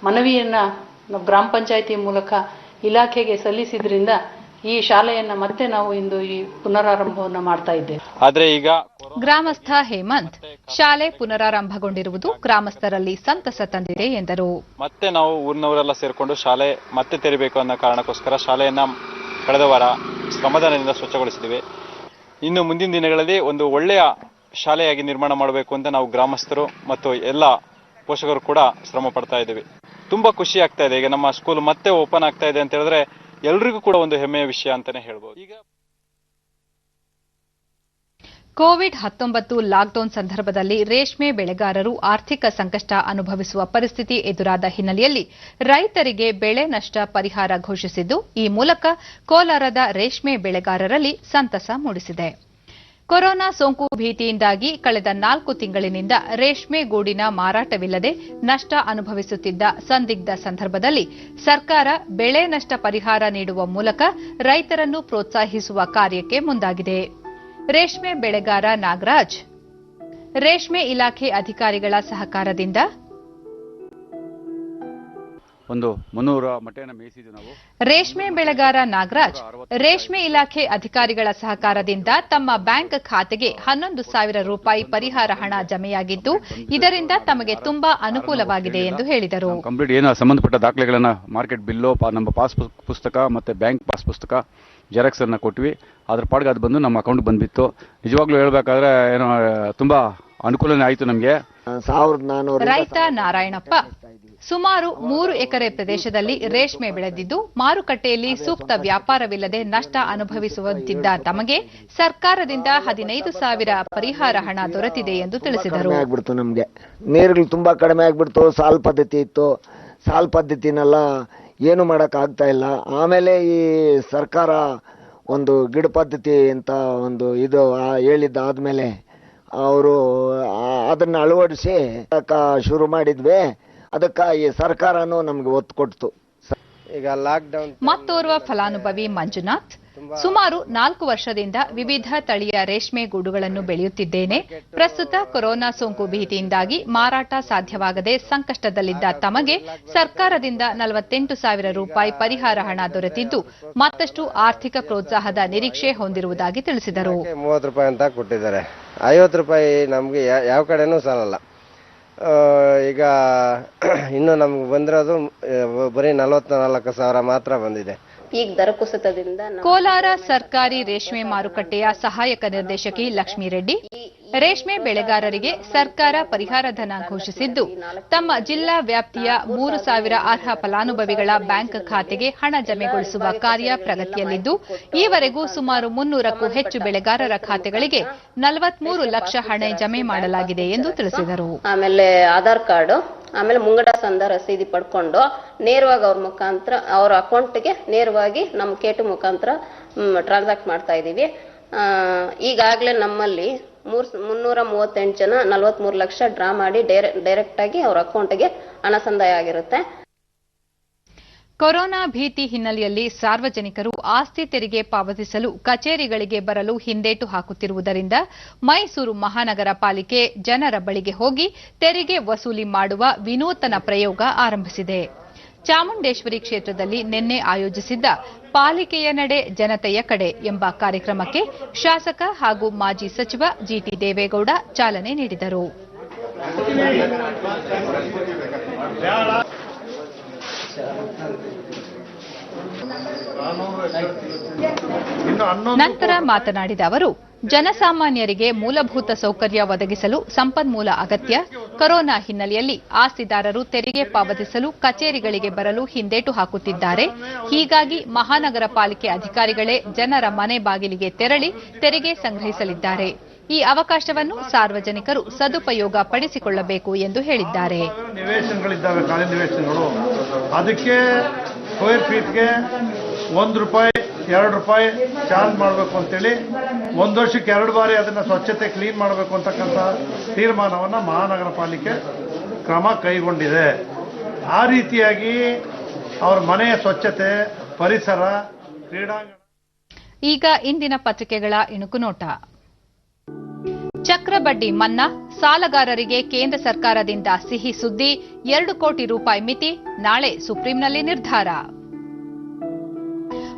ಮನವಿಯನ್ನ ಗ್ರಾಮ ಪಂಚಾಯಿತಿ ಮೂಲಕ ಇಲಾಖೆಗೆ ಸಲ್ಲಿಸಿದ್ರಿಂದ ಈ ಶಾಲೆಯನ್ನ ಮತ್ತೆ ನಾವು ಇಂದು ಈ ಪುನರಾರಂಭವನ್ನ ಮಾಡ್ತಾ ಇದ್ದೇವೆ.
ಆದ್ರೆ ಈಗ
ಗ್ರಾಮಸ್ಥ ಹೇಮಂತ್, ಶಾಲೆ ಪುನರಾರಂಭಗೊಂಡಿರುವುದು ಗ್ರಾಮಸ್ಥರಲ್ಲಿ ಸಂತಸ ತಂದಿದೆ ಎಂದರು.
ಮತ್ತೆ ನಾವು ಊರಿನವರೆಲ್ಲ ಸೇರ್ಕೊಂಡು ಶಾಲೆ ಮತ್ತೆ ತೆರೆಯಬೇಕು ಅನ್ನೋ ಕಾರಣಕ್ಕೋಸ್ಕರ ಶಾಲೆಯನ್ನ ಕಳೆದ ವಾರ ಶ್ರಮದಾನದಿಂದ ಸ್ವಚ್ಛಗೊಳಿಸಿದ್ದೀವಿ. ಇನ್ನು ಮುಂದಿನ ದಿನಗಳಲ್ಲಿ ಒಂದು ಒಳ್ಳೆಯ ಶಾಲೆಯಾಗಿ ನಿರ್ಮಾಣ ಮಾಡಬೇಕು ಅಂತ ನಾವು ಗ್ರಾಮಸ್ಥರು ಮತ್ತು ಎಲ್ಲ ಪೋಷಕರು ಕೂಡ ಶ್ರಮ ಪಡ್ತಾ ಇದ್ದೀವಿ. ತುಂಬಾ ಖುಷಿ ಆಗ್ತಾ ಇದೆ. ಈಗ ನಮ್ಮ ಸ್ಕೂಲ್ ಮತ್ತೆ ಓಪನ್ ಆಗ್ತಾ ಇದೆ ಅಂತ ಹೇಳಿದ್ರೆ ಎಲ್ರಿಗೂ ಕೂಡ ಒಂದು ಹೆಮ್ಮೆಯ ವಿಷಯ ಅಂತಾನೆ ಹೇಳ್ಬೋದು. ಈಗ
ಕೋವಿಡ್-19 ಲಾಕ್ಡೌನ್ ಸಂದರ್ಭದಲ್ಲಿ ರೇಷ್ಮೆ ಬೆಳೆಗಾರರು ಆರ್ಥಿಕ ಸಂಕಷ್ಟ ಅನುಭವಿಸುವ ಪರಿಸ್ಥಿತಿ ಎದುರಾದ ಹಿನ್ನೆಲೆಯಲ್ಲಿ ರೈತರಿಗೆ ಬೆಳೆ ನಷ್ಟ ಪರಿಹಾರ ಘೋಷಿಸಿದ್ದು, ಈ ಮೂಲಕ ಕೋಲಾರದ ರೇಷ್ಮೆ ಬೆಳೆಗಾರರಲ್ಲಿ ಸಂತಸ ಮೂಡಿಸಿದೆ. ಕೊರೋನಾ ಸೋಂಕು ಭೀತಿಯಿಂದಾಗಿ ಕಳೆದ 4 ತಿಂಗಳಿನಿಂದ ರೇಷ್ಮೆ ಗೂಡಿನ ಮಾರಾಟವಿಲ್ಲದೆ ನಷ್ಟ ಅನುಭವಿಸುತ್ತಿದ್ದ ಸಂದಿಗ್ಧ ಸಂದರ್ಭದಲ್ಲಿ ಸರ್ಕಾರ ಬೆಳೆ ನಷ್ಟ ಪರಿಹಾರ ನೀಡುವ ಮೂಲಕ ರೈತರನ್ನು ಪ್ರೋತ್ಸಾಹಿಸುವ ಕಾರ್ಯಕ್ಕೆ ಮುಂದಾಗಿದೆ. ರೇಷ್ಮೆ ಬೆಳೆಗಾರ ನಾಗರಾಜ್, ರೇಷ್ಮೆ ಇಲಾಖೆ ಅಧಿಕಾರಿಗಳ ಸಹಕಾರದಿಂದ
ಒಂದು 300 ಮೊಟ್ಟೆಯನ್ನು ಮೇಯಿಸಿದ್ವಿ ನಾವು.
ರೇಷ್ಮೆ ಬೆಳೆಗಾರ ನಾಗರಾಜ್ ರೇಷ್ಮೆ ಇಲಾಖೆ ಅಧಿಕಾರಿಗಳ ಸಹಕಾರದಿಂದ ತಮ್ಮ ಬ್ಯಾಂಕ್ ಖಾತೆಗೆ 11,000 ರೂಪಾಯಿ ಪರಿಹಾರ ಹಣ ಜಮೆಯಾಗಿದ್ದು ಇದರಿಂದ ತಮಗೆ ತುಂಬಾ ಅನುಕೂಲವಾಗಿದೆ ಎಂದು ಹೇಳಿದರು.
ಕಂಪ್ಲೀಟ್ ಏನು ಸಂಬಂಧಪಟ್ಟ ದಾಖಲೆಗಳನ್ನ ಮಾರ್ಕೆಟ್ ಬಿಲ್ಲು, ನಮ್ಮ ಪಾಸ್ ಪುಸ್ತಕ ಮತ್ತೆ ಬ್ಯಾಂಕ್ ಪಾಸ್ ಪುಸ್ತಕ ಜೆರಾಕ್ಸ್ ಅನ್ನ ಕೊಟ್ವಿ. ಅದ್ರ ಪಾಡ್ಗೆ ಅದು ಬಂದು ನಮ್ಮ ಅಕೌಂಟ್ ಬಂದ್ಬಿತ್ತು. ನಿಜವಾಗ್ಲೂ ಹೇಳ್ಬೇಕಾದ್ರೆ ಏನೋ ತುಂಬಾ ಅನುಕೂಲನೇ ಆಯಿತು ನಮಗೆ.
ರೈತ ನಾರಾಯಣಪ್ಪ ಸುಮಾರು 3 ಎಕರೆ ಪ್ರದೇಶದಲ್ಲಿ ರೇಷ್ಮೆ ಬೆಳೆದಿದ್ದು ಮಾರುಕಟ್ಟೆಯಲ್ಲಿ ಸೂಕ್ತ ವ್ಯಾಪಾರವಿಲ್ಲದೆ ನಷ್ಟ ಅನುಭವಿಸುವಂತಿದ್ದ ತಮಗೆ ಸರ್ಕಾರದಿಂದ 15,000 ಪರಿಹಾರ ಹಣ ದೊರೆತಿದೆ ಎಂದು ತಿಳಿಸಿದರು.
ನಮಗೆ ನೀರುಗಳು ತುಂಬಾ ಕಡಿಮೆ ಆಗ್ಬಿಡ್ತು. ಸಾಲ್ ಪದ್ಧತಿ ಇತ್ತು. ಸಾಲ್ ಪದ್ಧತಿನೆಲ್ಲ ಏನು ಮಾಡಕ್ ಆಗ್ತಾ ಇಲ್ಲ. ಆಮೇಲೆ ಈ ಸರ್ಕಾರ ಒಂದು ಗಿಡ ಪದ್ಧತಿ ಅಂತ ಒಂದು ಇದು ಹೇಳಿದ್ದಾದ್ಮೇಲೆ ಅವರು ಅದನ್ನ ಅಳವಡಿಸಿ ಶುರು ಮಾಡಿದ್ವಿ. ಅದಕ್ಕೆ ಈ ಸರ್ಕಾರನೂ ನಮ್ಗೆ ಒತ್ತು ಕೊಡ್ತು.
ಈಗ ಲಾಕ್ಡೌನ್
ಮತ್ತೋರ್ವ ಫಲಾನುಭವಿ ಮಂಜುನಾಥ್ ಸುಮಾರು 4 ವರ್ಷದಿಂದ ವಿವಿಧ ತಳಿಯ ರೇಷ್ಮೆ ಗೂಡುಗಳನ್ನು ಬೆಳೆಯುತ್ತಿದ್ದೇನೆ. ಪ್ರಸ್ತುತ ಕೊರೋನಾ ಸೋಂಕು ಭೀತಿಯಿಂದಾಗಿ ಮಾರಾಟ ಸಾಧ್ಯವಾಗದೆ ಸಂಕಷ್ಟದಲ್ಲಿದ್ದ ತಮಗೆ ಸರ್ಕಾರದಿಂದ 48,000 ರೂಪಾಯಿ ಪರಿಹಾರ ಹಣ ದೊರೆತಿದ್ದು ಮತ್ತಷ್ಟು ಆರ್ಥಿಕ ಪ್ರೋತ್ಸಾಹದ ನಿರೀಕ್ಷೆ ಹೊಂದಿರುವುದಾಗಿ ತಿಳಿಸಿದರು.
30 ರೂಪಾಯಿ ಅಂತ ಕೊಟ್ಟಿದ್ದಾರೆ. 50 ರೂಪಾಯಿ ನಮ್ಗೆ ಯಾವ ಕಡೆನೂ ಸಾಲಲ್ಲ. ಈಗ ಇನ್ನು ನಮ್ಗೆ ಬಂದಿರೋದು ಬರೀ 44,000 ಮಾತ್ರ ಬಂದಿದೆ.
ಈಗ ದರ ಕುಸಿತದಿಂದ
ಕೋಲಾರ ಸರ್ಕಾರಿ ರೇಷ್ಮೆ ಮಾರುಕಟ್ಟೆಯ ಸಹಾಯಕ ನಿರ್ದೇಶಕಿ ಲಕ್ಷ್ಮೀ ರೆಡ್ಡಿ ರೇಷ್ಮೆ ಬೆಳೆಗಾರರಿಗೆ ಸರ್ಕಾರ ಪರಿಹಾರ ಧನ ಘೋಷಿಸಿದ್ದು ತಮ್ಮ ಜಿಲ್ಲಾ ವ್ಯಾಪ್ತಿಯ 3,000 ಅರ್ಹ ಫಲಾನುಭವಿಗಳ ಬ್ಯಾಂಕ್ ಖಾತೆಗೆ ಹಣ ಜಮೆಗೊಳಿಸುವ ಕಾರ್ಯ ಪ್ರಗತಿಯಲ್ಲಿದ್ದು ಈವರೆಗೂ ಸುಮಾರು 300ಕ್ಕೂ ಹೆಚ್ಚು ಬೆಳೆಗಾರರ ಖಾತೆಗಳಿಗೆ 43 ಲಕ್ಷ ಹಣ ಜಮೆ ಮಾಡಲಾಗಿದೆ ಎಂದು ತಿಳಿಸಿದರು.
ಆಮೇಲೆ ಆಧಾರ್ ಕಾರ್ಡ್ ಆಮೇಲೆ ಮುಂಗಡ ಸಂದ ರಸೀದಿ ಪಡ್ಕೊಂಡು ನೇರವಾಗಿ ಅವ್ರ ಮುಖಾಂತರ ಅವ್ರ ಅಕೌಂಟ್ಗೆ ನೇರವಾಗಿ ನಮ್ಮ ಕೇಟು ಮುಖಾಂತರ ಟ್ರಾನ್ಸಾಕ್ಟ್ ಮಾಡ್ತಾ ಇದ್ದೀವಿ. ಈಗಾಗಲೇ ನಮ್ಮಲ್ಲಿ 338 ಜನ 43 ಲಕ್ಷ ಡ್ರಾ ಮಾಡಿ ಡೈರೆಕ್ಟ್ ಆಗಿ ಅವ್ರ ಅಕೌಂಟ್ಗೆ ಹಣ ಸಂದಾಯ ಆಗಿರುತ್ತೆ.
ಕೊರೋನಾ ಭೀತಿ ಹಿನ್ನೆಲೆಯಲ್ಲಿ ಸಾರ್ವಜನಿಕರು ಆಸ್ತಿ ತೆರಿಗೆ ಪಾವತಿಸಲು ಕಚೇರಿಗಳಿಗೆ ಬರಲು ಹಿಂದೇಟು ಹಾಕುತ್ತಿರುವುದರಿಂದ ಮೈಸೂರು ಮಹಾನಗರ ಪಾಲಿಕೆ ಜನರ ಬಳಿಗೆ ಹೋಗಿ ತೆರಿಗೆ ವಸೂಲಿ ಮಾಡುವ ವಿನೂತನ ಪ್ರಯೋಗ ಆರಂಭಿಸಿದೆ. ಚಾಮುಂಡೇಶ್ವರಿ ಕ್ಷೇತ್ರದಲ್ಲಿ ನಿನ್ನೆ ಆಯೋಜಿಸಿದ್ದ ಪಾಲಿಕೆಯ ನಡೆ ಜನತೆಯ ಕಡೆ ಎಂಬ ಕಾರ್ಯಕ್ರಮಕ್ಕೆ ಶಾಸಕ ಹಾಗೂ ಮಾಜಿ ಸಚಿವ ಜಿಟಿ ದೇವೇಗೌಡ ಚಾಲನೆ ನೀಡಿದರು. ನಂತರ ಮಾತನಾಡಿದ ಅವರು ಜನಸಾಮಾನ್ಯರಿಗೆ ಮೂಲಭೂತ ಸೌಕರ್ಯ ಒದಗಿಸಲು ಸಂಪನ್ಮೂಲ ಅಗತ್ಯ. ಕೊರೋನಾ ಹಿನ್ನೆಲೆಯಲ್ಲಿ ಆಸ್ತಿದಾರರು ತೆರಿಗೆ ಪಾವತಿಸಲು ಕಚೇರಿಗಳಿಗೆ ಬರಲು ಹಿಂದೇಟು ಹಾಕುತ್ತಿದ್ದಾರೆ. ಹೀಗಾಗಿ ಮಹಾನಗರ ಪಾಲಿಕೆ ಅಧಿಕಾರಿಗಳೇ ಜನರ ಮನೆ ಬಾಗಿಲಿಗೆ ತೆರಳಿ ತೆರಿಗೆ ಸಂಗ್ರಹಿಸಲಿದ್ದಾರೆ. ಈ ಅವಕಾಶವನ್ನು ಸಾರ್ವಜನಿಕರು ಸದುಪಯೋಗ ಪಡಿಸಿಕೊಳ್ಳಬೇಕು ಎಂದು ಹೇಳಿದ್ದಾರೆ.
ನಿವೇಶನಗಳಿದ್ದಾವೆ, ಖಾಲಿ ನಿವೇಶನಗಳು, ಅದಕ್ಕೆ ಸ್ಕ್ವೇರ್ ಫೀಟ್ಗೆ 1 ರೂಪಾಯಿ 2 ರೂಪಾಯಿ ಚಾರ್ಜ್ ಮಾಡಬೇಕು ಅಂತೇಳಿ 1 ವರ್ಷಕ್ಕೆ 2 ಬಾರಿ ಅದನ್ನ ಸ್ವಚ್ಛತೆ ಕ್ಲೀನ್ ಮಾಡಬೇಕು ಅಂತಕ್ಕಂಥ ತೀರ್ಮಾನವನ್ನು ಮಹಾನಗರ ಪಾಲಿಕೆ ಕ್ರಮ ಕೈಗೊಂಡಿದೆ. ಆ ರೀತಿಯಾಗಿ ಅವರ ಮನೆಯ ಸ್ವಚ್ಛತೆ, ಪರಿಸರ, ಕ್ರೀಡಾಂಗಣ.
ಈಗ ಇಂದಿನ ಪತ್ರಿಕೆಗಳ ಇಣುಕು ನೋಟ. ಚಕ್ರ ಬಡ್ಡಿ ಮನ್ನಾ, ಸಾಲಗಾರರಿಗೆ ಕೇಂದ್ರ ಸರ್ಕಾರದಿಂದ ಸಿಹಿ ಸುದ್ದಿ, 2 ಕೋಟಿ ರೂಪಾಯಿ ಮಿತಿ, ನಾಳೆ ಸುಪ್ರೀಂನಲ್ಲಿ ನಿರ್ಧಾರ.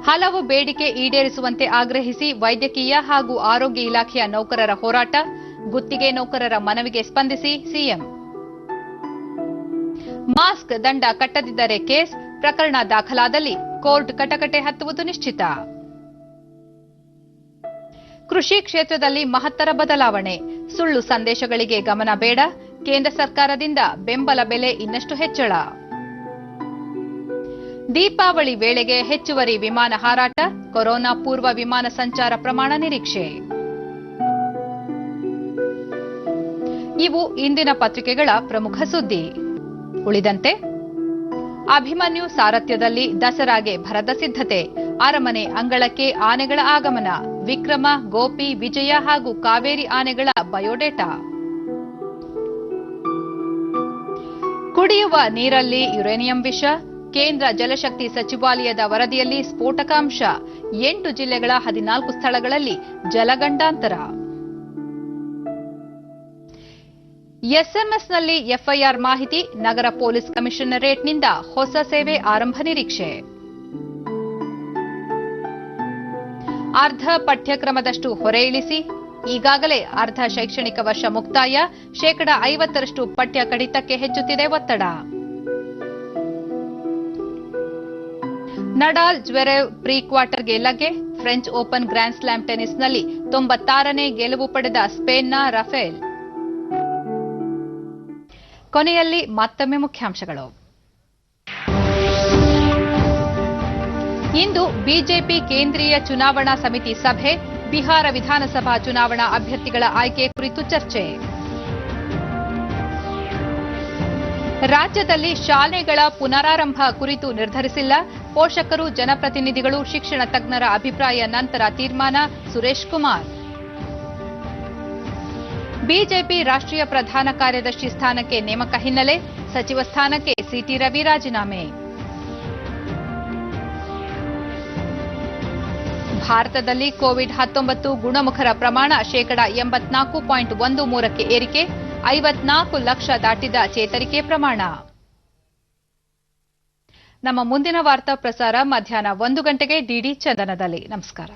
ಹಲವು ಬೇಡಿಕೆ ಈಡೇರಿಸುವಂತೆ ಆಗ್ರಹಿಸಿ ವೈದ್ಯಕೀಯ ಹಾಗೂ ಆರೋಗ್ಯ ಇಲಾಖೆಯ ನೌಕರರ ಹೋರಾಟ, ಗುತ್ತಿಗೆ ನೌಕರರ ಮನವಿಗೆ ಸ್ಪಂದಿಸಿ ಸಿಎಂ. ಮಾಸ್ಕ್ ದಂಡ ಕಟ್ಟದಿದ್ದರೆ ಕೇಸ್, ಪ್ರಕರಣ ದಾಖಲಾದಲ್ಲಿ ಕೋರ್ಟ್ ಕಟಕಟೆ ಹತ್ತುವುದು ನಿಶ್ಚಿತ. ಕೃಷಿ ಕ್ಷೇತ್ರದಲ್ಲಿ ಮಹತ್ತರ ಬದಲಾವಣೆ, ಸುಳ್ಳು ಸಂದೇಶಗಳಿಗೆ ಗಮನ ಬೇಡ, ಕೇಂದ್ರ ಸರ್ಕಾರದಿಂದ ಬೆಂಬಲ ಬೆಲೆ ಇನ್ನಷ್ಟು ಹೆಚ್ಚಳ. ದೀಪಾವಳಿ ವೇಳೆಗೆ ಹೆಚ್ಚುವರಿ ವಿಮಾನ ಹಾರಾಟ, ಕೊರೋನಾ ಪೂರ್ವ ವಿಮಾನ ಸಂಚಾರ ಪ್ರಮಾಣ ನಿರೀಕ್ಷೆ. ಇವು ಇಂದಿನ ಪತ್ರಿಕೆಗಳ ಪ್ರಮುಖ ಸುದ್ದಿ. ಉಳಿದಂತೆ ಅಭಿಮನ್ಯು ಸಾರಥ್ಯದಲ್ಲಿ ದಸರಾಗೆ ಭರದ ಸಿದ್ಧತೆ, ಅರಮನೆ ಅಂಗಳಕ್ಕೆ ಆನೆಗಳ ಆಗಮನ, ವಿಕ್ರಮ, ಗೋಪಿ, ವಿಜಯ ಹಾಗೂ ಕಾವೇರಿ ಆನೆಗಳ ಬಯೋಡೇಟಾ. ಕುಡಿಯುವ ನೀರಲ್ಲಿ ಯುರೇನಿಯಂ ವಿಷ, ಕೇಂದ್ರ ಜಲಶಕ್ತಿ ಸಚಿವಾಲಯದ ವರದಿಯಲ್ಲಿ ಸ್ಫೋಟಕಾಂಶ, 8 ಜಿಲ್ಲೆಗಳ 14 ಸ್ಥಳಗಳಲ್ಲಿ ಜಲಗಂಡಾಂತರ. ಎಸ್ಎಂಎಸ್ನಲ್ಲಿ ಎಫ್ಐಆರ್ ಮಾಹಿತಿ, ನಗರ ಪೊಲೀಸ್ ಕಮಿಷನರೇಟ್ನಿಂದ ಹೊಸ ಸೇವೆ ಆರಂಭ ನಿರೀಕ್ಷೆ. ಅರ್ಧ ಪಠ್ಯಕ್ರಮದಷ್ಟು ಹೊರೆ ಇಳಿಸಿ, ಈಗಾಗಲೇ ಅರ್ಧ ಶೈಕ್ಷಣಿಕ ವರ್ಷ ಮುಕ್ತಾಯ, 50% ಪಠ್ಯ ಕಡಿತಕ್ಕೆ ಹೆಚ್ಚುತ್ತಿದೆ ಒತ್ತಡ. ನಡಾಲ್ ಜ್ವೆರೆವ್ ಪ್ರೀ ಕ್ವಾರ್ಟರ್ಗೆ ಲಗ್ಗೆ, ಫ್ರೆಂಚ್ ಓಪನ್ ಗ್ರ್ಯಾಂಡ್ ಸ್ಲಾಮ್ ಟೆನಿಸ್ನಲ್ಲಿ 96ನೇ ಗೆಲುವು ಪಡೆದ ಸ್ಪೇನ್ನ ರಫೇಲ್. ಕೊನೆಯಲ್ಲಿ ಮತ್ತೊಮ್ಮೆ ಮುಖ್ಯಾಂಶಗಳು. ಇಂದು ಬಿಜೆಪಿ ಕೇಂದ್ರೀಯ ಚುನಾವಣಾ ಸಮಿತಿ ಸಭೆ, ಬಿಹಾರ ವಿಧಾನಸಭಾ ಚುನಾವಣಾ ಅಭ್ಯರ್ಥಿಗಳ ಆಯ್ಕೆ ಕುರಿತು ಚರ್ಚೆ. ರಾಜ್ಯದಲ್ಲಿ ಶಾಲೆಗಳ ಪುನರಾರಂಭ ಕುರಿತು ನಿರ್ಧರಿಸಿಲ್ಲ, ಪೋಷಕರು, ಜನಪ್ರತಿನಿಧಿಗಳು, ಶಿಕ್ಷಣ ತಜ್ಞರ ಅಭಿಪ್ರಾಯ ನಂತರ ತೀರ್ಮಾನ. ಸುರೇಶ್ ಕುಮಾರ್. ಬಿಜೆಪಿ ರಾಷ್ಟ್ರೀಯ ಪ್ರಧಾನ ಕಾರ್ಯದರ್ಶಿ ಸ್ಥಾನಕ್ಕೆ ನೇಮಕ ಹಿನ್ನೆಲೆ, ಸಚಿವ ಸ್ಥಾನಕ್ಕೆ ಸಿಟಿ ರವಿ ರಾಜೀನಾಮೆ. ಭಾರತದಲ್ಲಿ ಕೋವಿಡ್-19 ಗುಣಮುಖರ ಪ್ರಮಾಣ 84.13ಕ್ಕೆ ಏರಿಕೆ, 54 ಲಕ್ಷ ದಾಟಿದ ಚೇತರಿಕೆ ಪ್ರಮಾಣ. ನಮ್ಮ ಮುಂದಿನ ವಾರ್ತಾ ಪ್ರಸಾರ ಮಧ್ಯಾಹ್ನ 1 ಗಂಟೆಗೆ ಡಿಡಿ ಚಂದನದಲ್ಲಿ. ನಮಸ್ಕಾರ.